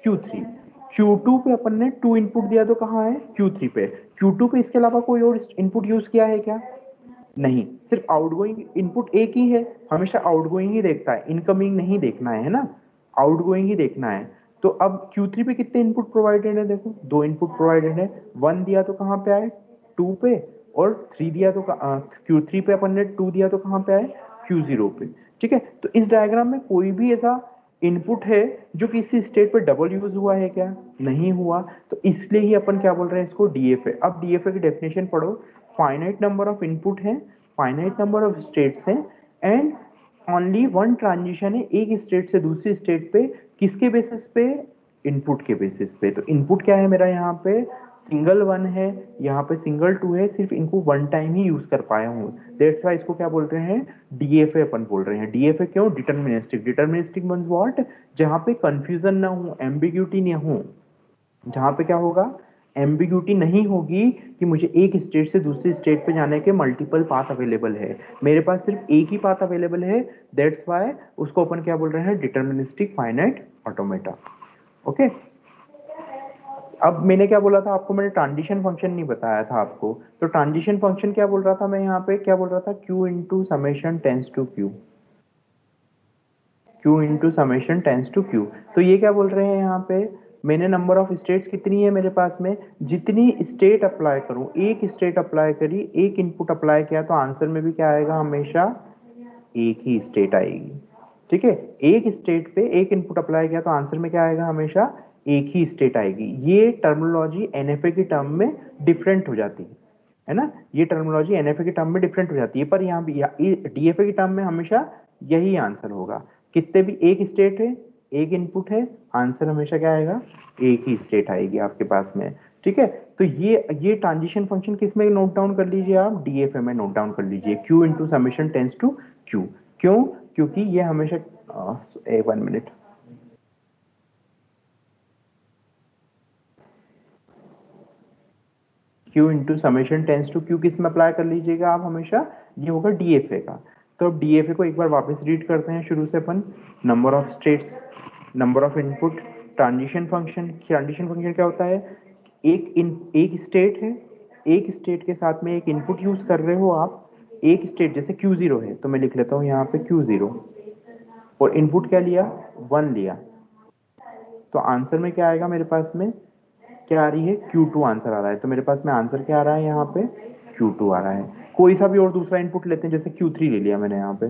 Q3। Q2 पे अपन ने 2 इनपुट दिया तो कहाँ है Q3 पे। Q2 पे इसके अलावा कोई और इनपुट यूज किया है क्या, नहीं, सिर्फ आउटगोइंग इनपुट एक ही है, हमेशा आउटगोइंग ही देखता है, इनकमिंग नहीं देखना है ना, आउटगोइंग ही देखना है। तो अब Q3 पे कितने इनपुट प्रोवाइडेड है, देखो 2 इनपुट प्रोवाइडेड है, 1 दिया तो कहाँ पे आए 2 पे, और 3 दिया तो Q3 पे अपन ने 2 दिया तो कहाँ पे आए Q0 पे। ठीक है, तो इस डायग्राम में कोई भी ऐसा इनपुट है जो किसी स्टेट पे डबल यूज हुआ है क्या, नहीं हुआ, तो इसलिए ही अपन क्या बोल रहे हैं इसको डीएफए। अब डीएफए की डेफिनेशन पढ़ो, फाइनाइट नंबर ऑफ इनपुट है, फाइनाइट नंबर ऑफ स्टेट्स हैं, एंड ओनली वन ट्रांजिशन है एक स्टेट से दूसरी स्टेट पे, किसके बेसिस पे, इनपुट के बेसिस पे। तो इनपुट क्या है मेरा यहाँ पे सिंगल 1 है, यहाँ पे सिंगल 2 है, सिर्फ इनको वन टाइम ही यूज कर पाया हूँ, दैट्स वाई इसको क्या बोल रहे हैं डीएफए अपन बोल रहे हैं। डीएफए क्यों, डिटर्मिनिस्टिक, डिटर्मिनिस्टिक मींस व्हाट, जहाँ पे कंफ्यूजन ना हो, एम्बिग्यूटी ना हो, जहां पे क्या होगा एम्बिग्यूटी नहीं होगी कि मुझे एक स्टेट से दूसरी स्टेट पे जाने के मल्टीपल पाथ अवेलेबल है, मेरे पास सिर्फ एक ही पाथ अवेलेबल है, दैट्स व्हाई उसको अपन क्या बोल रहे हैं डिटर्मिनिस्टिक फाइनाइट ऑटोमेटा। ओके, अब मैंने क्या बोला था आपको, मैंने ट्रांजिशन फंक्शन नहीं बताया था आपको, तो ट्रांजिशन फंक्शन क्या बोल रहा था मैं यहाँ पे, क्या बोल रहा था q into summation tends to q, q into summation tends to q। तो ये क्या बोल रहे हैं यहाँ पे, मैंने नंबर ऑफ स्टेट्स कितनी है मेरे पास में, जितनी स्टेट अप्लाई करूं, एक स्टेट अप्लाई करी, एक इनपुट अप्लाई किया तो आंसर में भी क्या आएगा, हमेशा एक ही स्टेट आएगी। ठीक है, एक स्टेट पे एक इनपुट अप्लाई किया तो आंसर में क्या आएगा, हमेशा एक ही स्टेट आएगी। ये टर्मिनोलॉजी एनएफए की टर्म में डिफरेंट हो जाती है ना, ये टर्मिनोलॉजी एनएफए की टर्म में डिफरेंट हो जाती है, पर यहाँ भी डीएफए की टर्म में हमेशा यही आंसर होगा, कितने भी एक स्टेट है एक इनपुट है, आंसर हमेशा क्या आएगा, एक ही स्टेट आएगी आपके पास में। ठीक है, तो ये ट्रांजिशन फंक्शन किस में नोट डाउन कर लीजिए आप, डीएफए में नोट डाउन कर लीजिए, q into summation tends to q। क्यों, क्योंकि ये हमेशा 1 minute, q into summation tends to q किस में अप्लाई कर लीजिएगा आप हमेशा, ये होगा डीएफए का। तो अब डीएफए को एक बार वापस रीड करते हैं शुरू से अपन, number of states, number of input, transition function. Transition function क्या होता है, एक स्टेट है, एक स्टेट के साथ में एक इनपुट यूज कर रहे हो आप, एक स्टेट जैसे Q0 है तो मैं लिख लेता हूँ यहाँ पे Q0, और इनपुट क्या लिया 1 लिया, तो आंसर में क्या आएगा मेरे पास में, क्या आ रही है Q2 आंसर आ रहा है, तो मेरे पास में आंसर क्या आ रहा है यहाँ पे Q2 आ रहा है। कोई सा भी और दूसरा इनपुट लेते हैं, जैसे Q3 ले लिया मैंने यहाँ पे,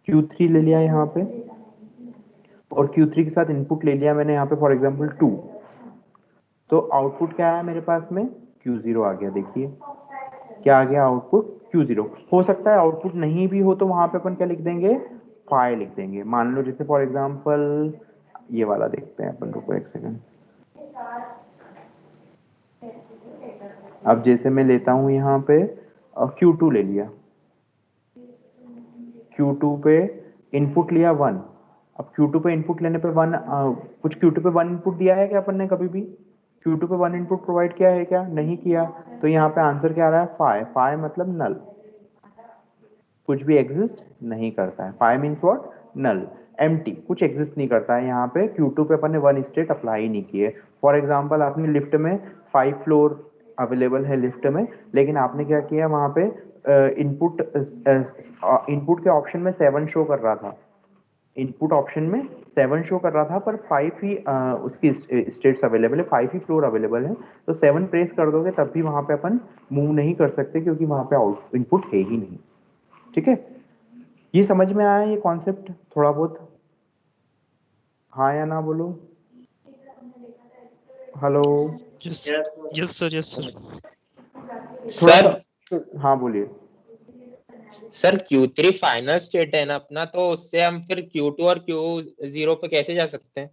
Q3 ले लिया यहाँ पे, और Q3 के साथ इनपुट ले लिया मैंने यहाँ पे फॉर एग्जांपल 2, तो आउटपुट क्या आया मेरे पास में Q0 आ गया। देखिए क्या आ गया आउटपुट Q0। हो सकता है आउटपुट नहीं भी हो तो वहां पे अपन क्या लिख देंगे, फाइ लिख देंगे। मान लो जैसे फॉर एग्जांपल ये वाला देखते हैं अपन, रुको एक सेकंड, अब जैसे मैं लेता हूं यहाँ पे Q2 ले लिया, Q2 पे इनपुट लिया 1, अब Q2 पे इनपुट लेने पे 1, कुछ Q2 पे 1 इनपुट दिया है क्या अपन ने कभी भी, Q2 पे 1 इनपुट प्रोवाइड किया है क्या, नहीं किया, तो यहाँ पे आंसर क्या आ रहा है फाइ, फाइ मतलब नल, कुछ भी एग्जिस्ट नहीं करता है, phi means what, null, empty, कुछ एग्जिस्ट नहीं करता है यहाँ पे। Q2 पे अपन ने 1 स्टेट अप्लाई नहीं किए। फॉर एग्जांपल आपने लिफ्ट में 5 फ्लोर अवेलेबल है लिफ्ट में, लेकिन आपने क्या किया वहां पे इनपुट, इनपुट के ऑप्शन में 7 शो कर रहा था, इनपुट ऑप्शन में 7 शो कर रहा था, पर 5 ही उसकी स्टेट्स अवेलेबल है, 5 ही फ्लोर अवेलेबल है, तो 7 प्रेस कर दोगे तब भी वहां पे अपन मूव नहीं कर सकते क्योंकि वहां पे आउट इनपुट है ही नहीं। ठीक है, ये समझ में आया ये कॉन्सेप्ट थोड़ा बहुत, हाँ या ना बोलो, hello, yes yes sir, yes sir. थोड़ा सर सा, हाँ बोलिए। सर Q3 फाइनल स्टेट है ना अपना, तो उससे हम फिर Q2 और Q0 पे कैसे जा सकते हैं?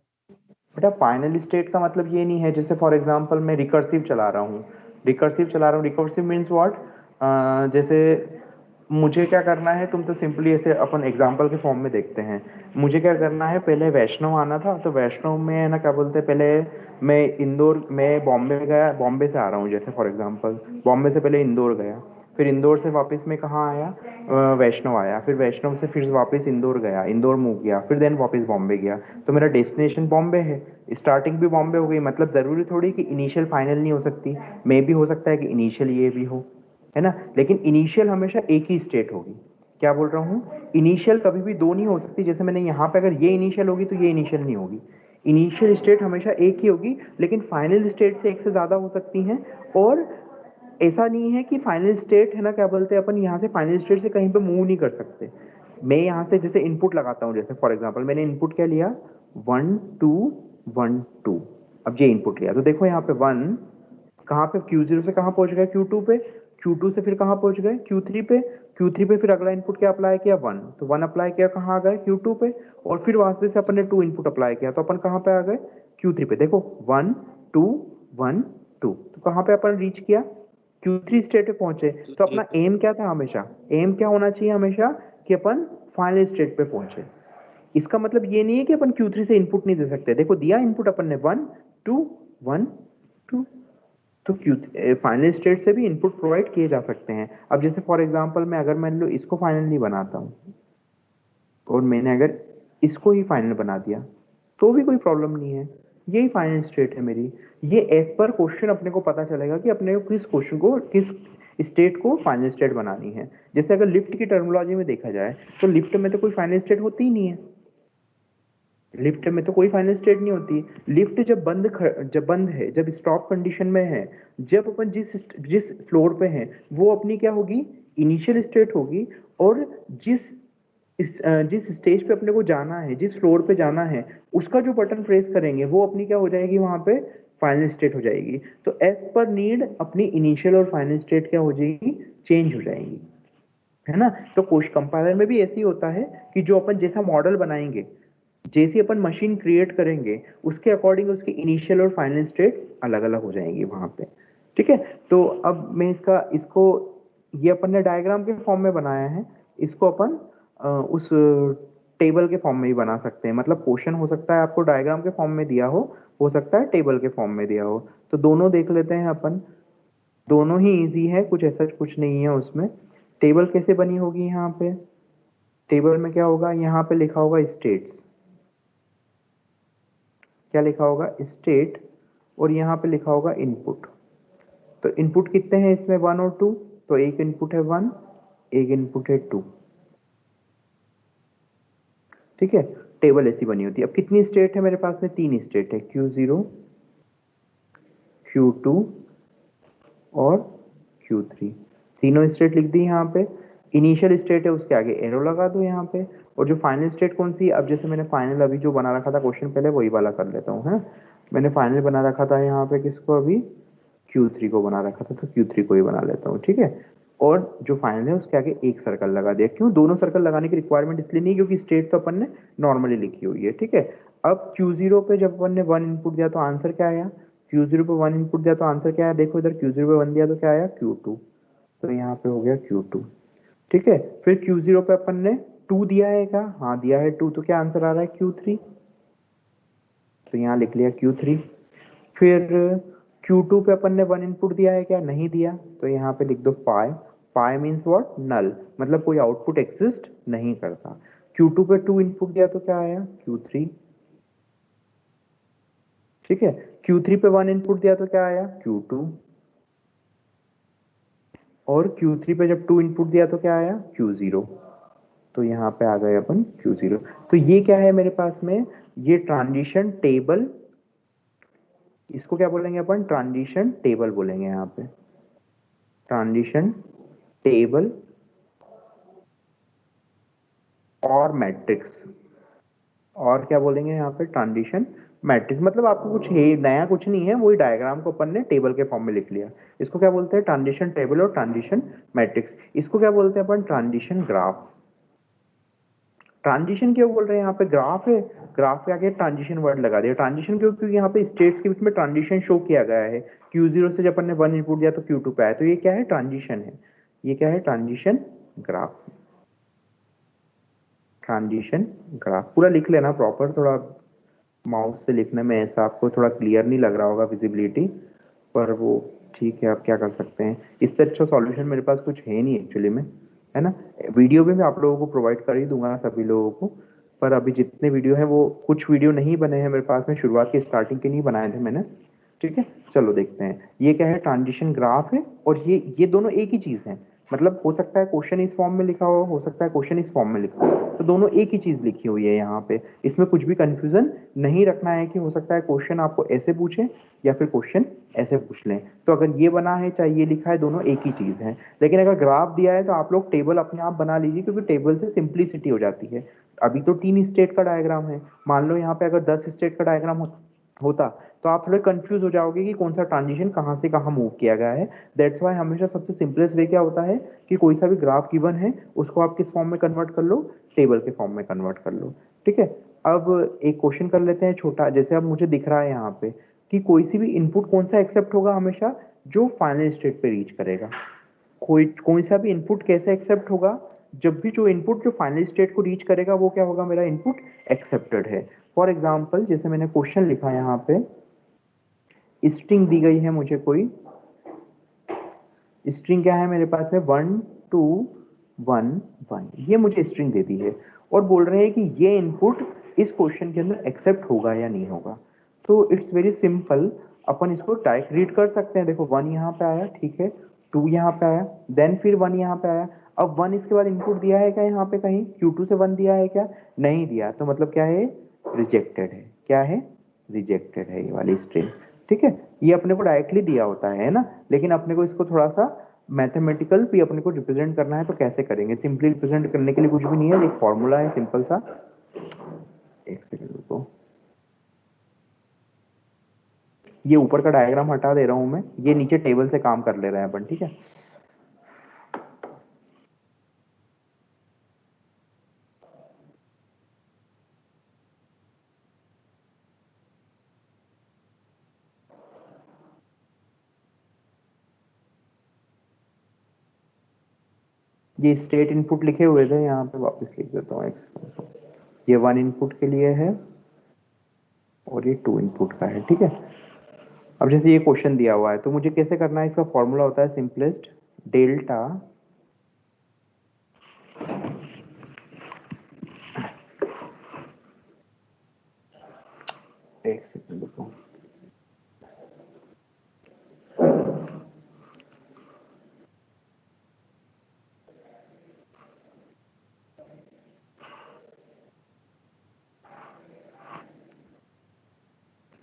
बेटा फाइनल स्टेट का मतलब ये नहीं है, जैसे फॉर एग्जांपल मैं रिकर्सिव चला रहा हूँ, रिकर्सिव मीन्स व्हाट, जैसे मुझे क्या करना है, तुम तो सिंपली ऐसे अपन एग्जांपल के फॉर्म में देखते हैं, मुझे क्या करना है, पहले वैष्णव आना था, तो वैष्णव में है ना क्या बोलते हैं, पहले मैं बॉम्बे गया, बॉम्बे से आ रहा हूँ जैसे फॉर एग्जांपल, बॉम्बे से पहले इंदौर गया, फिर इंदौर से वापस में कहाँ आया, वैष्णव आया, फिर वैष्णव से फिर वापस इंदौर गया, इंदौर मूव किया, फिर देन वापस बॉम्बे गया। तो मेरा डेस्टिनेशन बॉम्बे है, स्टार्टिंग भी बॉम्बे हो गई। मतलब ज़रूरी थोड़ी कि इनिशियल फाइनल नहीं हो सकती, मे भी हो सकता है कि इनिशियल ये भी हो, है ना। लेकिन इनिशियल हमेशा एक ही स्टेट होगी। क्या बोल रहा हूँ, इनिशियल कभी भी दो नहीं हो सकती। जैसे मैंने यहाँ पे अगर ये इनिशियल होगी तो ये इनिशियल नहीं होगी। इनिशियल स्टेट हमेशा एक ही होगी, लेकिन फाइनल स्टेट से एक से ज़्यादा हो सकती हैं। और ऐसा नहीं है कि फाइनल स्टेट है ना, क्या बोलते हैं अपन, यहाँ से फाइनल स्टेट से कहीं पे मूव नहीं कर सकते। मैं यहाँ से जैसे इनपुट लगाता हूँ, जैसे फॉर एग्जांपल मैंने इनपुट क्या लिया, 1 2 1 2। अब ये इनपुट लिया तो देखो यहाँ पे 1 कहाँ पे, Q0 से कहाँ पहुँच गए, Q2 पे, Q2 से फिर कहाँ पहुँच गए, Q3 पे, Q3 पे फिर अगला इनपुट क्या अप्लाई किया, 1, तो 1 अप्लाई किया कहाँ आ गए, Q2 पे, और फिर वहां से अपन ने 2 इनपुट अप्लाई किया तो अपन कहाँ पे आ गए, Q3 पे। देखो 1 2 1 2, तो कहाँ पे अपन रीच किया, Q3 स्टेट पे पहुंचे। तो अपना एम क्या था हमेशा, एम क्या होना चाहिए हमेशा, कि अपन फाइनल स्टेट पे पहुंचे। इसका मतलब ये नहीं है कि अपन Q3 से इनपुट नहीं दे सकते। देखो दिया इनपुट अपन ने 1 2 1 2, तो फाइनल स्टेट से भी इनपुट प्रोवाइड किए जा सकते हैं। अब जैसे फॉर एग्जांपल मैं अगर मान लो इसको फाइनल नहीं बनाता हूँ और मैंने अगर इसको ही फाइनल बना दिया तो भी कोई प्रॉब्लम नहीं है, यही फाइनल स्टेट है मेरी। ये एज पर क्वेश्चन अपने को पता चलेगा कि अपने को किस क्वेश्चन को, किस स्टेट को फाइनल स्टेट बनानी है। जैसे अगर लिफ्ट की टर्मिनोलॉजी में देखा जाए तो लिफ्ट में तो कोई फाइनल स्टेट होती ही नहीं है, लिफ्ट में तो कोई फाइनल स्टेट नहीं होती। लिफ्ट जब बंद है, जब स्टॉप कंडीशन में है, जब अपन जिस फ्लोर पे हैं वो अपनी क्या होगी, इनिशियल स्टेट होगी। और जिस स्टेज पे अपने को जाना है, जिस फ्लोर पे जाना है, उसका जो बटन प्रेस करेंगे वो अपनी क्या हो जाएगी, वहां पे फाइनल स्टेट हो जाएगी। तो एज पर नीड अपनी इनिशियल और फाइनल स्टेट क्या हो जाएगी, चेंज हो जाएगी, है ना। तो कोश कंपाइलर में भी ऐसे ही होता है कि जो अपन जैसा मॉडल बनाएंगे, जैसी अपन मशीन क्रिएट करेंगे, उसके अकॉर्डिंग उसकी इनिशियल और फाइनल स्टेट अलग अलग हो जाएंगी वहां पे। ठीक है, तो अब मैं इसको ये अपन ने डायग्राम के फॉर्म में बनाया है, इसको अपन उस टेबल के फॉर्म में ही बना सकते हैं। मतलब क्वेश्चन हो सकता है आपको डायग्राम के फॉर्म में दिया हो सकता है टेबल के फॉर्म में दिया हो। तो दोनों देख लेते हैं अपन, दोनों ही इजी है, कुछ ऐसा कुछ नहीं है उसमें। टेबल कैसे बनी होगी, यहाँ पे टेबल में क्या होगा, यहाँ पे लिखा होगा स्टेट्स, क्या लिखा होगा, स्टेट, और यहाँ पे लिखा होगा इनपुट। तो इनपुट कितने हैं इसमें, 1 और 2, तो एक इनपुट है 1, एक इनपुट है 2। ठीक है, टेबल ऐसी बनी होती है। अब कितनी स्टेट है मेरे पास में, 3 स्टेट है, Q0 Q2 और Q3, तीनों स्टेट लिख दी यहाँ पे। इनिशियल स्टेट है उसके आगे एरो लगा दो यहाँ पे। और जो फाइनल स्टेट कौन सी है, अब जैसे मैंने फाइनल अभी जो बना रखा था क्वेश्चन पहले, वही वाला कर लेता हूँ, है। मैंने फाइनल बना रखा था यहाँ पे किसको, अभी Q3 को बना रखा था, तो Q3 को ही बना लेता हूँ, ठीक है। और जो फाइनल है उसके आगे एक सर्कल लगा दिया। क्यों दोनों सर्कल लगाने की रिक्वायरमेंट इसलिए नहीं, क्योंकि स्टेट तो अपन ने नॉर्मली लिखी हुई है, ठीक है। अब Q0 पे जब अपन ने 1 इनपुट दिया तो आंसर क्या आया, Q0 पे 1 इनपुट दिया तो आंसर क्या आया, देखो इधर Q0 पे 1 दिया तो क्या आया, Q2, तो यहाँ पे हो गया Q2। ठीक है, फिर Q0 पे अपन ने 2 दिया है क्या, हाँ दिया है 2, तो क्या आंसर आ रहा है, Q3, तो यहाँ लिख लिया Q3। फिर Q2 पे अपन ने 1 इनपुट दिया है क्या, नहीं दिया, तो यहाँ पे लिख दो पाई। पाई मीन्स व्हाट, नल, मतलब कोई आउटपुट एग्जिस्ट नहीं करता। Q2 पे 2 इनपुट दिया तो क्या आया, Q3। ठीक है, Q3 पे 1 इनपुट दिया तो क्या आया, Q2। और Q3 पे जब 2 इनपुट दिया तो क्या आया, Q0, तो यहाँ पे आ गए अपन Q0। तो ये क्या है मेरे पास में, ये ट्रांजिशन टेबल, इसको क्या बोलेंगे अपन, ट्रांजिशन टेबल बोलेंगे यहाँ पे, ट्रांजिशन टेबल और मैट्रिक्स, और क्या बोलेंगे यहाँ पे, ट्रांजिशन मैट्रिक्स। मतलब आपको कुछ है नया कुछ नहीं है, वही डायग्राम को अपन ने टेबल के फॉर्म में लिख लिया। इसको क्या बोलते हैं, ट्रांजिशन टेबल और ट्रांजिशन मैट्रिक्स। इसको क्या बोलते हैं अपन, ट्रांजिशन ग्राफ। ट्रांजिशन क्यों बोल रहे हैं यहाँ पे, ग्राफ है, ग्राफ के आगे ट्रांजिशन वर्ड लगा दिया। ट्रांजिशन क्यों, क्योंकि यहाँ पे स्टेट्स के बीच में ट्रांजिशन शो किया गया है। Q0 से जब अपन ने 1 इनपुट दिया तो Q2 पे आया, तो ये क्या है, ट्रांजिशन है। ये क्या है, ट्रांजिशन ग्राफ, ट्रांजिशन ग्राफ। पूरा लिख लेना प्रॉपर, थोड़ा माउस से लिखने में ऐसा आपको थोड़ा क्लियर नहीं लग रहा होगा विजिबिलिटी, पर वो ठीक है, आप क्या कर सकते हैं, इससे अच्छा सॉल्यूशन मेरे पास कुछ है नहीं एक्चुअली में, है ना। वीडियो भी मैं आप लोगों को प्रोवाइड कर ही दूंगा सभी लोगों को, पर अभी जितने वीडियो हैं वो कुछ वीडियो नहीं बने हैं मेरे पास में, शुरुआत के स्टार्टिंग के नहीं बनाए थे मैंने, ठीक है। चलो देखते हैं, ये क्या है, ट्रांजिशन ग्राफ है, और ये दोनों एक ही चीज है। मतलब हो सकता है क्वेश्चन इस फॉर्म में लिखा हो सकता है क्वेश्चन इस फॉर्म में लिखा हो, तो दोनों एक ही चीज लिखी हुई है यहाँ पे। इसमें कुछ भी कंफ्यूजन नहीं रखना है कि हो सकता है क्वेश्चन आपको ऐसे पूछे या फिर क्वेश्चन ऐसे पूछ लें। तो अगर ये बना है चाहे ये लिखा है, दोनों एक ही चीज है। लेकिन अगर ग्राफ दिया है तो आप लोग टेबल अपने आप बना लीजिए, क्योंकि टेबल से सिंप्लिसिटी हो जाती है। अभी तो 3 स्टेट का डायग्राम है, मान लो यहाँ पे अगर 10 स्टेट का डायग्राम होता तो आप थोड़े कंफ्यूज हो जाओगे कि कौन सा ट्रांजिशन कहाँ से कहाँ मूव किया गया है। दैट्स वाई हमेशा सबसे सिंपलेस्ट वे क्या होता है कि कोई सा भी ग्राफ गिवन है उसको आप किस फॉर्म में कन्वर्ट कर लो, टेबल के फॉर्म में कन्वर्ट कर लो, ठीक है। अब एक क्वेश्चन कर लेते हैं छोटा, जैसे अब मुझे दिख रहा है यहाँ पे कि कोई सी भी इनपुट कौन सा एक्सेप्ट होगा हमेशा, जो फाइनल स्टेट पे रीच करेगा। कोई सा भी इनपुट कैसे एक्सेप्ट होगा, जब भी जो इनपुट जो फाइनल स्टेट को रीच करेगा वो क्या होगा, मेरा इनपुट एक्सेप्टेड है। फॉर एग्जाम्पल जैसे मैंने क्वेश्चन लिखा यहाँ पे, स्ट्रिंग दी गई है मुझे, कोई स्ट्रिंग क्या है मेरे पास में 1 2 1 1, ये मुझे स्ट्रिंग दे दी है, और बोल रहे हैं कि ये इनपुट इस क्वेश्चन के अंदर एक्सेप्ट होगा या नहीं होगा। तो इट्स वेरी सिंपल, अपन इसको डायरेक्ट रीड कर सकते हैं। देखो 1 यहाँ पे आया, ठीक है, 2 यहाँ पे आया, देन फिर 1 यहाँ पे आया। अब 1 इसके बाद इनपुट दिया है क्या यहाँ पे, कहीं Q2 से 1 दिया है क्या, नहीं दिया, तो मतलब क्या है, रिजेक्टेड है। क्या है, रिजेक्टेड है ये वाली स्ट्रिंग, ठीक है। ये अपने को डायरेक्टली दिया होता है ना, लेकिन अपने को इसको थोड़ा सा मैथमेटिकल भी अपने को रिप्रेजेंट करना है, तो कैसे करेंगे। सिंपली रिप्रेजेंट करने के लिए कुछ भी नहीं है, एक फॉर्मूला है सिंपल सा, एक सेकंड रुको, ये ऊपर का डायग्राम हटा दे रहा हूं मैं, ये नीचे टेबल से काम कर ले रहे हैं अपन, ठीक है। ये स्टेट इनपुट लिखे हुए थे, यहाँ पे वापस लिख देता हूँ। ये 1 इनपुट के लिए है और ये 2 इनपुट का है, ठीक है। अब जैसे ये क्वेश्चन दिया हुआ है तो मुझे कैसे करना है, इसका फॉर्मूला होता है सिंपलेस्ट, डेल्टा एक सेकंड रुको,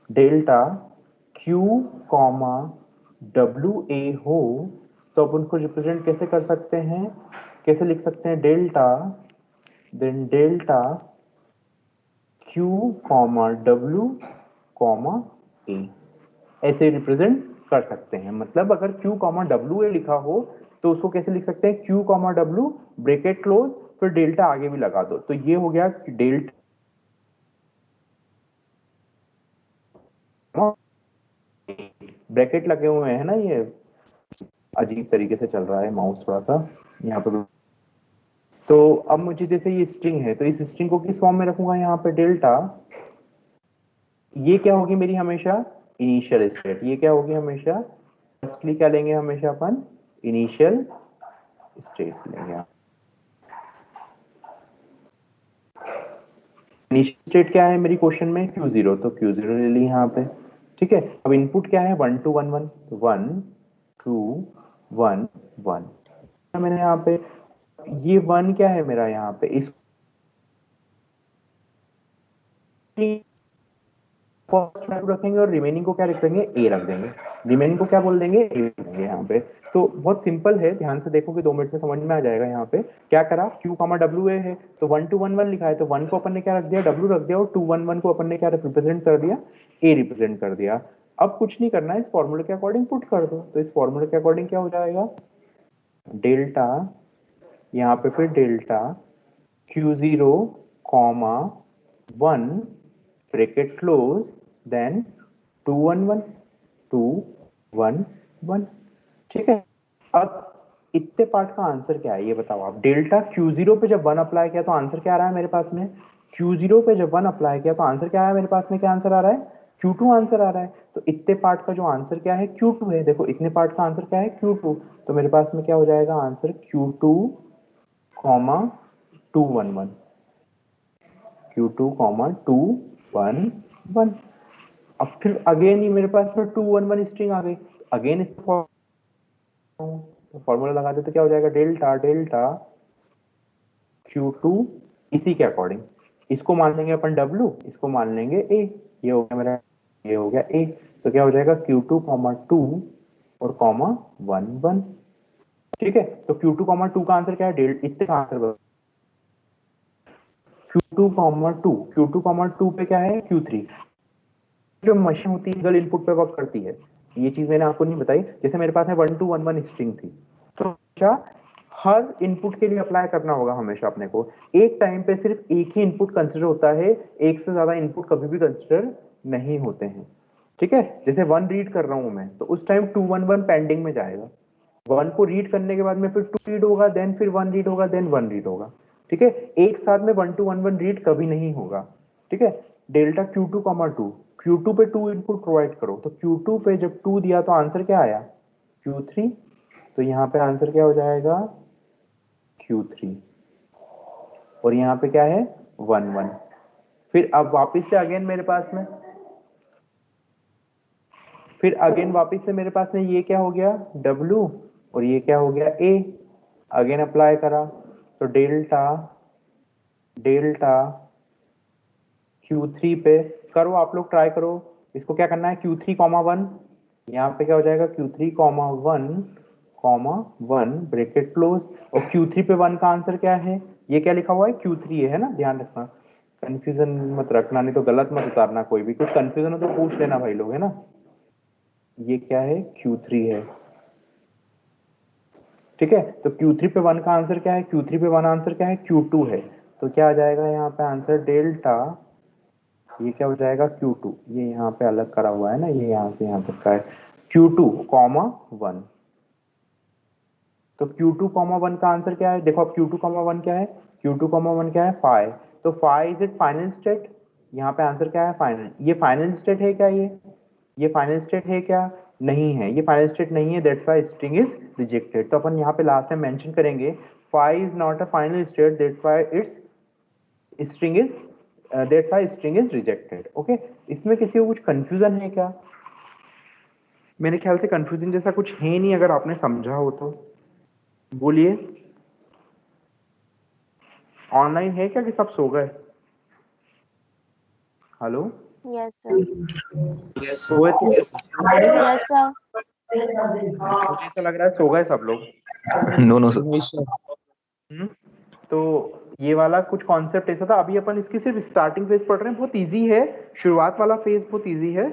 डेल्टा Q कॉमा WA हो तो अपन को रिप्रेजेंट कैसे कर सकते हैं, कैसे लिख सकते हैं, delta then delta Q comma W comma A, ऐसे रिप्रेजेंट कर सकते हैं। मतलब अगर Q कॉमा WA लिखा हो तो उसको कैसे लिख सकते हैं, Q comma W bracket close, फिर डेल्टा आगे भी लगा दो, तो ये हो गया डेल्टा ब्रैकेट लगे हुए हैं ना, ये अजीब तरीके से चल रहा है माउस थोड़ा सा यहाँ पे। तो अब मुझे जैसे ये स्ट्रिंग है तो इस स्ट्रिंग को किस फॉर्म में रखूंगा, यहाँ पे डेल्टा, ये क्या होगी मेरी हमेशा इनिशियल स्टेट, ये क्या होगी हमेशा, फर्स्टली क्या लेंगे हमेशा अपन, इनिशियल स्टेट लेंगे। इनिशियल स्टेट क्या है मेरी क्वेश्चन में, Q0, तो Q0 ले ली यहाँ पे, ठीक है। अब इनपुट क्या है 1 2 1 1, 1 2 1 1, मैंने यहाँ पे ये 1 क्या है मेरा यहाँ पे, इस फर्स्ट वैल्यू रखेंगे और रिमेनिंग को क्या रख देंगे, ए रख देंगे, रिमेनिंग को क्या बोल देंगे, ए रख देंगे यहाँ पे। तो बहुत सिंपल है, ध्यान से देखो कि 2 मिनट में समझ में आ जाएगा। यहाँ पे क्या करा, Q कॉमा W है तो 1 2 1 1 लिखा है, तो 1 को अपन ने क्या रख दिया, W रख दिया, और 2 1 1 को अपन ने क्या रिप्रेजेंट कर दिया, ए रिप्रेजेंट कर दिया। अब कुछ नहीं करना है, इस फॉर्मूले के अकॉर्डिंग पुट कर दो, तो इस फॉर्मूले के अकॉर्डिंग क्या हो जाएगा, डेल्टा, यहाँ पे फिर delta Q0 comma 1 bracket close, then 2 1 1 2 1 1, ठीक है। अब इतने पार्ट का आंसर क्या है ये बताओ आप। डेल्टा Q0 पे जब 1 अप्लाई किया तो आंसर क्या आ रहा है मेरे पास में, Q0 पे जब 1 अप्लाई किया तो आंसर क्या आया मेरे पास में, क्या आंसर आ रहा है, Q2 आंसर आ रहा है, तो इतने पार्ट का जो आंसर क्या है Q2 है। देखो इतने पार्ट का आंसर क्या है Q2, तो मेरे पास में क्या हो जाएगा answer Q2 comma 211, Q2 comma 211। अब फिर अगेन ही मेरे पास में 211 स्ट्रिंग आ गई, अगेन इसको फॉर्मूला लगा दे तो क्या हो जाएगा डेल्टा डेल्टा Q2 इसी के अकॉर्डिंग, इसको मान लेंगे अपन W, इसको मान लेंगे A, ये हो गया मेरा, ये हो गया A, तो क्या हो जाएगा Q2 कॉमा 2 और कॉमा 11। ठीक है, तो Q2 कॉमा 2 का आंसर क्या है डेल्टा, इतने का answer Q2 comma 2, Q2 comma 2 पे क्या है Q3। जो मशीन होती है सिंगल इनपुट पे वर्क करती है, ये चीज मैंने आपको नहीं बताई। जैसे मेरे पास में 1211 स्ट्रिंग थी, तो हमेशा हर इनपुट के लिए अप्लाई करना होगा हमेशा अपने को। एक टाइम पे सिर्फ एक ही इनपुट कंसिडर होता है, एक से ज्यादा इनपुट कभी भी कंसिडर नहीं होते हैं। ठीक है, जैसे 1 रीड कर रहा हूं मैं, तो उस टाइम 211 पेंडिंग में जाएगा। 1 को रीड करने के बाद में फिर 2 रीड होगा, देन फिर 1 रीड होगा, देन 1 रीड होगा। ठीक है, एक साथ में 1211 रीड कभी नहीं होगा। ठीक है, डेल्टा Q2 कॉमा 2, Q2 पे 2 इनपुट प्रोवाइड करो, तो Q2 पे जब 2 दिया तो आंसर क्या आया Q3, तो यहाँ पे आंसर क्या हो जाएगा Q3, और यहाँ पे क्या है 11। फिर अब वापस से अगेन मेरे पास में, फिर अगेन वापस से मेरे पास में ये क्या हो गया W, और ये क्या हो गया A, अगेन अप्लाई करा, तो डेल्टा डेल्टा Q3 पे करो, आप लोग ट्राई करो। इसको क्या करना है Q3 कॉमा 1, यहाँ पे क्या हो जाएगा Q3 comma 1 comma 1 bracket close, और Q3 पे 1 का आंसर क्या है, ये क्या लिखा हुआ है Q3 है ना, ध्यान रखना, कंफ्यूजन मत रखना, नहीं तो गलत मत उतारना, कोई भी कुछ कंफ्यूजन हो तो पूछ लेना भाई लोग, है ना। ये क्या है Q3 है। ठीक है, तो Q3 पे 1 का आंसर क्या है, Q3 पे 1 आंसर क्या है Q2 है, तो क्या आ जाएगा यहाँ पे आंसर डेल्टा, ये क्या हो जाएगा Q2, ये यहाँ पे अलग करा हुआ है ना, ये यहाँ से यहाँ तक का है Q2 कॉमा 1, तो Q2 कॉमा 1 का आंसर क्या है, देखो अब Q2 कॉमा 1 क्या है, Q2 कॉमा 1 क्या है फाइव, तो five is it final state, यहाँ पे आंसर क्या है फाइनल, ये फाइनल स्टेट है क्या, ये फाइनल स्टेट है क्या, नहीं है, ये फाइनल स्टेट नहीं है, that's why string is rejected. तो अपन यहाँ पे लास्ट में मेंशन करेंगे five is not a final state, that's why it's string is that's why string is rejected. Okay, इसमें किसी को कुछ कंफ्यूजन है क्या, मेरे ख्याल से कंफ्यूजन जैसा कुछ है नहीं, अगर आपने समझा हो तो बोलिए। ऑनलाइन है क्या कि सब सो गए, हेलो, Yes, sir. सोए थे, Yes, sir. मुझे ऐसा लग रहा है सो गए सब लोग। No no sir. नहीं सर। हम्म, तो ये वाला कुछ कॉन्सेप्ट ऐसा था, अभी अपन इसकी सिर्फ स्टार्टिंग फेज पढ़ रहे हैं, बहुत इजी है, शुरुआत वाला फेज बहुत इजी है,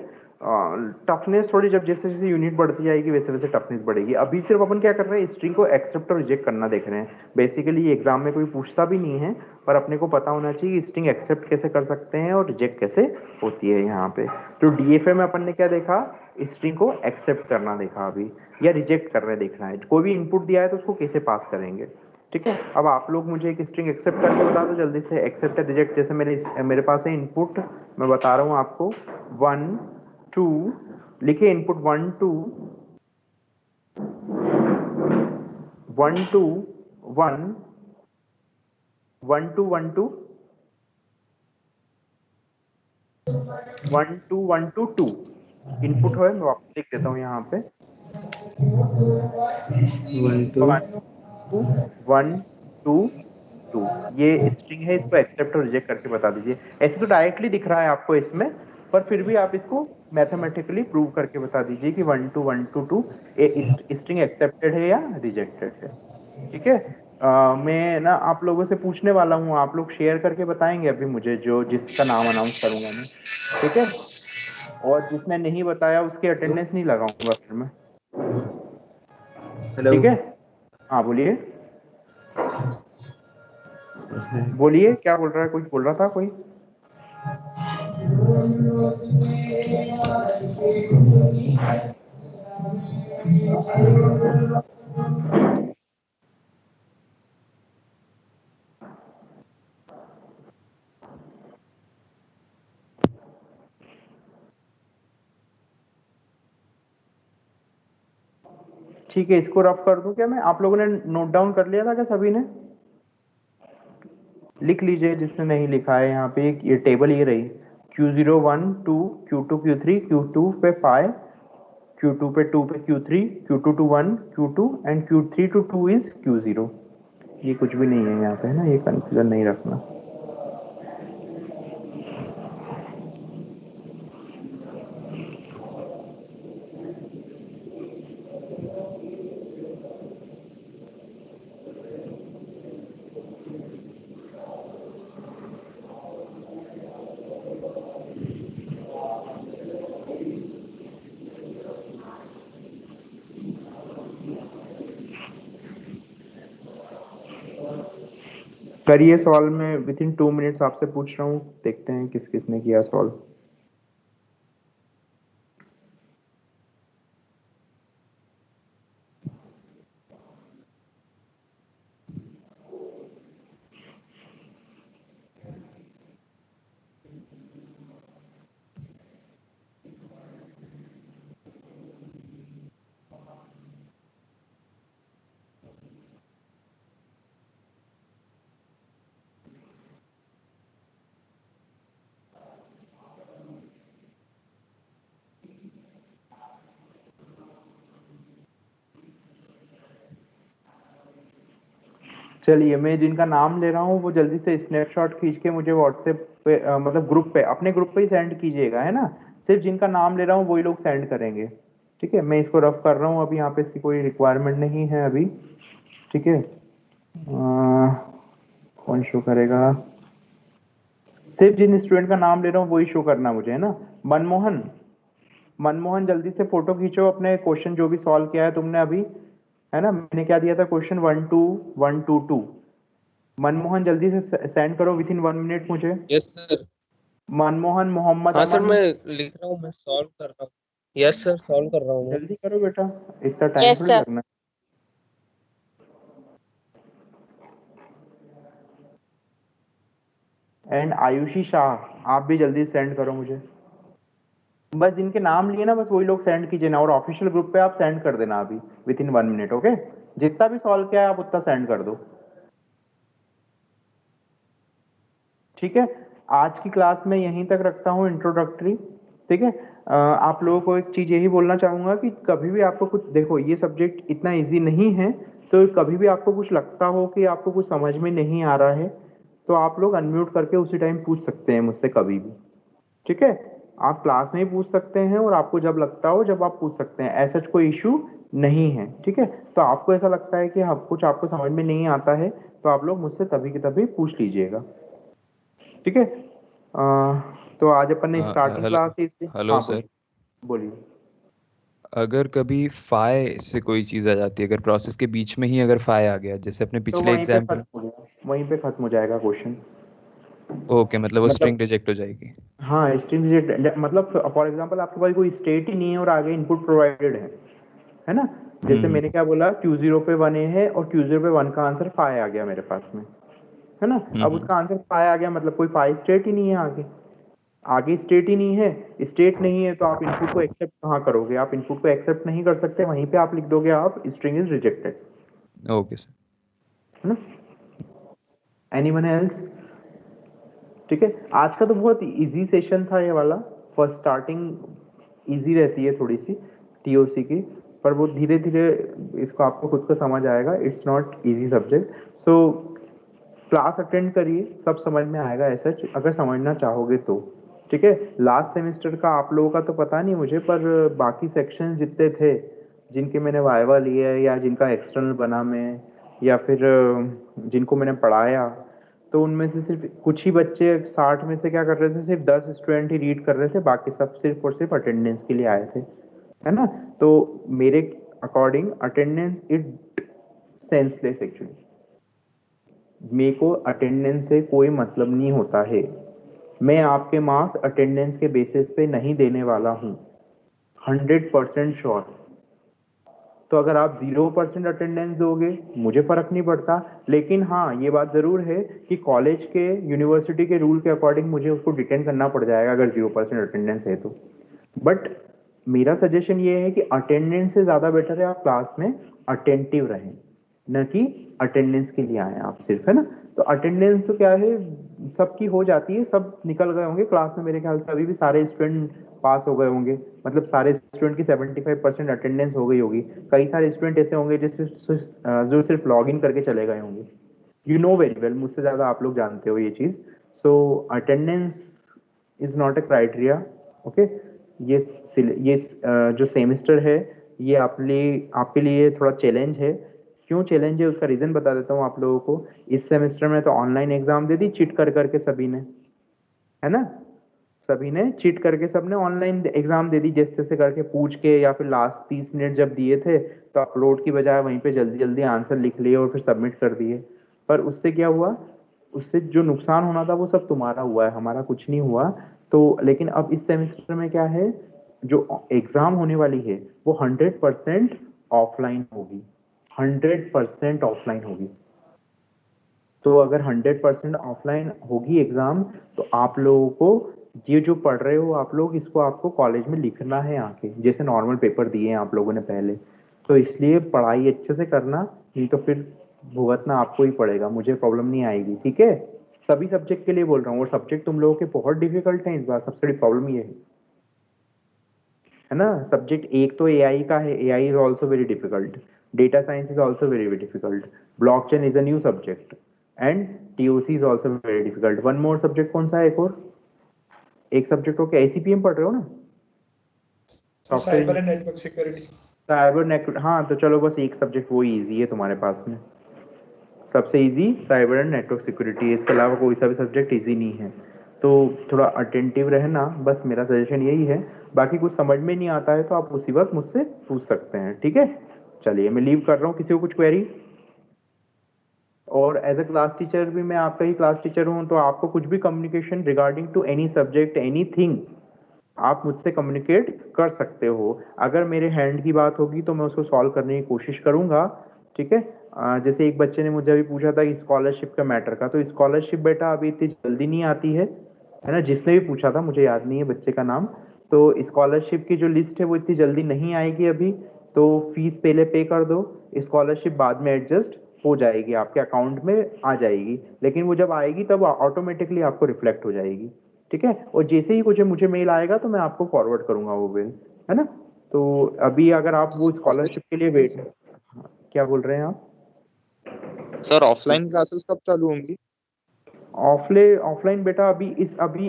टफनेस थोड़ी जब जैसे जैसे यूनिट बढ़ती जाएगी वैसे वैसे टफनेस बढ़ेगी। अभी सिर्फ अपन क्या कर रहे हैं, स्ट्रिंग को एक्सेप्ट और रिजेक्ट करना देख रहे हैं। बेसिकली एग्जाम में कोई पूछता भी नहीं है, पर अपने को पता होना चाहिए स्ट्रिंग एक्सेप्ट कैसे कर सकते हैं और रिजेक्ट कैसे होती है यहाँ पे। तो डीएफए में अपन ने क्या देखा, स्ट्रिंग को एक्सेप्ट करना देखा अभी, या रिजेक्ट करना देखना है, कोई भी इनपुट दिया है तो उसको कैसे पास करेंगे। ठीक है, अब आप लोग मुझे एक स्ट्रिंग एक्सेप्ट करके बता दो जल्दी से, एक्सेप्ट या रिजेक्ट। जैसे मेरे पास है इनपुट, मैं बता रहा हूँ आपको 1 2, लिखिए इनपुट 1 2 1 2 1 1 2 1 2 1 2 1 2 2 इनपुट है, मैं वापस लिख देता हूँ यहाँ पे 1 2 1 2 2, ये स्ट्रिंग है, इसको एक्सेप्ट और रिजेक्ट करके बता दीजिए। ऐसे तो डायरेक्टली दिख रहा है आपको इसमें, पर फिर भी आप इसको मैथमेटिकली प्रूव करके बता दीजिए कि 1 2 1 2 2 स्ट्रिंग एक्सेप्टेड है या रिजेक्टेड है। ठीक है, मैं ना आप लोगों से पूछने वाला हूँ, आप लोग शेयर करके बताएंगे अभी मुझे, जो जिसका नाम अनाउंस करूंगा मैं। ठीक है, और जिसने नहीं बताया उसकी अटेंडेंस नहीं लगाऊंगा फिर मैं। हेलो। ठीक है, हाँ बोलिए, बोलिए क्या बोल रहा है, कुछ बोल रहा था कोई। ठीक है, इसको रफ कर दूं क्या मैं? आप लोगों ने नोट डाउन कर लिया था क्या सभी ने? लिख लीजिए जिसने नहीं लिखा है, यहाँ पे ये टेबल ये रही, Q0 1 2 Q2 Q3 Q2 पे 5, Q2 पे 2 पे Q3, Q2 to 1 Q2 and Q3 to 2 is Q0। ये कुछ भी नहीं है यहाँ पे, है ना, ये कंफ्यूजन नहीं रखना। करिए सॉल्व, में विद इन 2 मिनट्स आपसे पूछ रहा हूँ, देखते हैं किस किस ने किया सॉल्व। चलिए, मैं जिनका नाम ले रहा हूँ वो जल्दी से स्नैपशॉट खींच के मुझे व्हाट्सएप पे मतलब ग्रुप पे, अपने ग्रुप पे ही सेंड कीजिएगा, है ना। सिर्फ जिनका नाम ले रहा हूँ वही लोग सेंड करेंगे, ठीक है। मैं इसको रफ कर रहा हूँ अभी, यहाँ पे इसकी कोई रिक्वायरमेंट नहीं है अभी, ठीक है। कौन शो करेगा? सिर्फ जिन स्टूडेंट का नाम ले रहा हूँ वही शो करना मुझे, है ना। मनमोहन, मनमोहन जल्दी से फोटो खींचो अपने क्वेश्चन जो भी सॉल्व किया है तुमने अभी, है ना। मैंने क्या दिया था क्वेश्चन 1 2 1 2 2। मनमोहन जल्दी से सेंड करो विद इन 1 मिनट मुझे। Yes sir. मनमोहन मोहम्मद हाँ सर, अमन, मैं लिख रहा हूँ, मैं सॉल्व कर रहा हूँ। यस सर, सॉल्व कर रहा हूँ मैं। जल्दी करो बेटा, इतना टाइम Yes, थोड़ी sir. लगना है। एंड आयुषी शाह, आप भी जल्दी सेंड करो मुझे। बस जिनके नाम लिए ना बस वही लोग सेंड कीजिए ना, और ऑफिशियल ग्रुप पे आप सेंड कर देना अभी विद इन 1 मिनट, ओके। जितना भी सॉल्व किया है आप उतना सेंड कर दो, ठीक है। आज की क्लास में यहीं तक रखता हूँ इंट्रोडक्टरी, ठीक है। आप लोगों को एक चीज यही बोलना चाहूंगा कि कभी भी आपको कुछ, देखो ये सब्जेक्ट इतना इजी नहीं है, तो कभी भी आपको कुछ लगता हो कि आपको कुछ समझ में नहीं आ रहा है तो आप लोग अनम्यूट करके उसी टाइम पूछ सकते हैं मुझसे कभी भी, ठीक है। आप क्लास में ही पूछ सकते हैं और आपको जब लगता हो जब आप पूछ सकते हैं, ऐसा कोई इशू नहीं है, ठीक है। तो आपको ऐसा लगता है कि हाँ कुछ आपको समझ में नहीं आता है तो आप लोग मुझसे तभी की तभी पूछ लीजिएगा, ठीक है। तो आज अपन ने स्टार्टिंग हेलो क्लास से, हेलो हाँ सर। बोलिए। अगर कभी फाई से कोई चीज़ आ जाती है, अगर प्रोसेस के बीच में ही अगर फाई आ गया, जैसे अपने तो पिछले वहीं पे एग्जाम्पल। खत्म हो जाएगा, वहीं पे खत्म हो जाएगा क्वेश्चन, ओके, मतलब वो मतलब स्ट्रिंग रिजेक्ट हो जाएगी। हाँ स्ट्रिंग मतलब फॉर एग्जांपल आपके पास कोई स्टेट ही नहीं है और आगे इनपुट प्रोवाइडेड है ना। जैसे मैंने क्या बोला, Q0 पे 1 है और Q0 पे 1 का आंसर 5 आ गया मेरे पास में, है ना। अब उसका आंसर 5 आ गया मतलब कोई 5 स्टेट ही नहीं है आगे, आगे स्टेट ही नहीं है। स्टेट नहीं है तो आप इनपुट को एक्सेप्ट कहाँ करोगे? आप इनपुट को एक्सेप्ट नहीं कर सकते, वहीं पे आप लिख दोगे आप string is rejected. Okay sir. है ना। Anyone else? ठीक है, आज का तो बहुत इजी सेशन था ये वाला। फर्स्ट स्टार्टिंग इजी रहती है थोड़ी सी टीओसी की, पर वो धीरे धीरे इसको आपको खुद को समझ आएगा। It's not easy subject, so class attend करिए, सब समझ में आएगा ऐसा, अगर समझना चाहोगे तो, ठीक है। लास्ट सेमेस्टर का आप लोगों का तो पता नहीं मुझे, पर बाकी सेक्शन जितने थे जिनके मैंने वाइवा लिए या जिनका एक्सटर्नल बना मैं, या फिर जिनको मैंने पढ़ाया, तो उनमें से सिर्फ कुछ ही बच्चे 60 में से क्या कर रहे थे, सिर्फ 10 स्टूडेंट ही रीड कर रहे थे, बाकी सब सिर्फ और सिर्फ अटेंडेंस के लिए आए थे, है ना। तो मेरे according attendance it senseless actually, मेरे को अटेंडेंस से कोई मतलब नहीं होता है। मैं आपके मार्क्स अटेंडेंस के बेसिस पे नहीं देने वाला हूँ, 100% श्योर। तो अगर आप 0% अटेंडेंस दोगे मुझे फर्क नहीं पड़ता, लेकिन हाँ ये बात जरूर है कि कॉलेज के यूनिवर्सिटी के रूल के अकॉर्डिंग मुझे उसको डिटेन करना पड़ जाएगा अगर 0% अटेंडेंस है तो। बट मेरा सजेशन ये है कि अटेंडेंस से ज़्यादा बेटर है आप क्लास में अटेंटिव रहें, न कि अटेंडेंस के लिए आए आप सिर्फ, है ना। तो अटेंडेंस तो क्या है, सबकी हो जाती है, सब निकल गए होंगे क्लास में, मेरे ख्याल से अभी भी सारे स्टूडेंट पास हो गए होंगे, मतलब सारे स्टूडेंट की 75% अटेंडेंस हो गई होगी। कई सारे स्टूडेंट ऐसे होंगे जो सिर्फ लॉग इन करके चले गए होंगे। यू नो वेरी वेल, मुझसे ज़्यादा आप लोग जानते हो ये चीज़। So attendance is not a criteria, okay. ये जो सेमेस्टर है ये आपके लिए थोड़ा चैलेंज है। क्यों चैलेंज है उसका रीज़न बता देता हूँ आप लोगों को। इस सेमेस्टर में तो ऑनलाइन एग्जाम दे दी चिट कर करके सभी ने, है ना। सभी ने चीट करके सबने ऑनलाइन एग्जाम दे दी, जैसे तैसे करके पूछ के, या फिर लास्ट 30 मिनट जब दिए थे तो अपलोड की बजाय वहीं पे जल्दी जल्दी आंसर लिख लिए और फिर सबमिट कर दिए। पर उससे क्या हुआ, उससे जो नुकसान होना था वो सब तुम्हारा हुआ है, हमारा कुछ नहीं हुआ। तो लेकिन अब इस सेमेस्टर में क्या है, जो एग्जाम होने वाली है वो 100% ऑफलाइन होगी, 100% ऑफलाइन होगी। तो अगर 100% ऑफलाइन होगी एग्जाम, तो आप लोगों को ये जो पढ़ रहे हो आप लोग, इसको आपको कॉलेज में लिखना है आके, जैसे नॉर्मल पेपर दिए हैं आप लोगों ने पहले। तो इसलिए पढ़ाई अच्छे से करना, नहीं तो फिर भुगतना आपको ही पड़ेगा, मुझे प्रॉब्लम नहीं आएगी, ठीक है। सभी सब्जेक्ट के लिए बोल रहा हूँ, और सब्जेक्ट तुम लोगों के बहुत डिफिकल्ट हैं इस बार, सबसे बड़ी प्रॉब्लम ये है ना। सब्जेक्ट एक तो एआई का है, AI is also very difficult, data science is also very difficult, blockchain is a new subject, and TOC is also very difficult. One more subject कौन सा है, एक और एक सब्जेक्ट हो क्या, एसीपीएम पढ़ रहे हो ना, cyber and network security. Cyber network, हाँ तो चलो बस एक सब्जेक्ट वो इजी है तुम्हारे पास में, सबसे easy cyber and network security है, इसके अलावा कोई सा भी सब्जेक्ट इजी नहीं है। तो थोड़ा अटेंटिव रहना, बस मेरा सजेशन यही है। बाकी कुछ समझ में नहीं आता है तो आप उसी वक्त मुझसे पूछ सकते हैं, ठीक है। चलिए मैं लीव कर रहा हूँ, किसी को कुछ क्वेरी। और एज अ क्लास टीचर भी मैं आपका ही क्लास टीचर हूँ, तो आपको कुछ भी communication regarding to any subject anything आप मुझसे कम्युनिकेट कर सकते हो। अगर मेरे हैंड की बात होगी तो मैं उसको सॉल्व करने की कोशिश करूंगा, ठीक है। जैसे एक बच्चे ने मुझे अभी पूछा था कि स्कॉलरशिप का मैटर का, तो स्कॉलरशिप बेटा अभी इतनी जल्दी नहीं आती है ना, जिसने भी पूछा था मुझे याद नहीं है बच्चे का नाम। तो स्कॉलरशिप की जो लिस्ट है वो इतनी जल्दी नहीं आएगी अभी, तो फीस पहले पे कर दो, स्कॉलरशिप बाद में एडजस्ट हो जाएगी, आपके अकाउंट में आ जाएगी, लेकिन वो जब आएगी तब ऑटोमेटिकली आपको रिफ्लेक्ट हो जाएगी, ठीक है। और जैसे ही कुछ मुझे मेल आएगा तो मैं आपको फॉरवर्ड करूंगा वो मेल, है ना। तो अभी अगर आप वो स्कॉलरशिप के लिए वेट, क्या बोल रहे हैं आप सर? ऑफलाइन क्लासेस कब चालू होंगी? ऑफलाइन बेटा अभी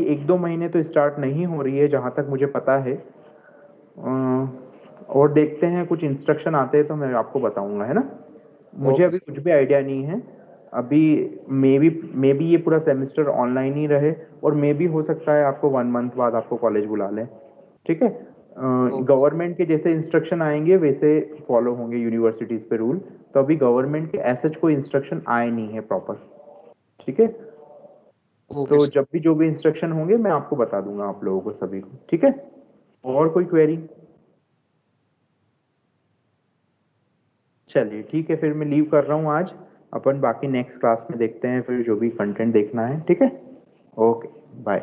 1-2 महीने तो स्टार्ट नहीं हो रही है जहां तक मुझे पता है। और देखते हैं कुछ इंस्ट्रक्शन आते हैं तो मैं आपको बताऊंगा, है ना। मुझे अभी कुछ भी आइडिया नहीं है अभी। मे बी ये पूरा सेमेस्टर ऑनलाइन ही रहे, और मे भी हो सकता है आपको 1 मंथ बाद आपको कॉलेज बुला लें, ठीक है। गवर्नमेंट के जैसे इंस्ट्रक्शन आएंगे वैसे फॉलो होंगे यूनिवर्सिटीज पे रूल। तो अभी गवर्नमेंट के ऐसे कोई इंस्ट्रक्शन आए नहीं है प्रॉपर, ठीक है। तो जब भी जो भी इंस्ट्रक्शन होंगे मैं आपको बता दूंगा आप लोगों को सभी को, ठीक है। और कोई क्वेरी? चलिए ठीक है, फिर मैं लीव कर रहा हूँ आज। अपन बाकी नेक्स्ट क्लास में देखते हैं फिर जो भी कंटेंट देखना है, ठीक है। Okay bye.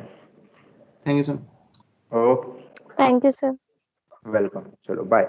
Thank you sir. Okay Thank you, sir. Welcome, चलो बाय।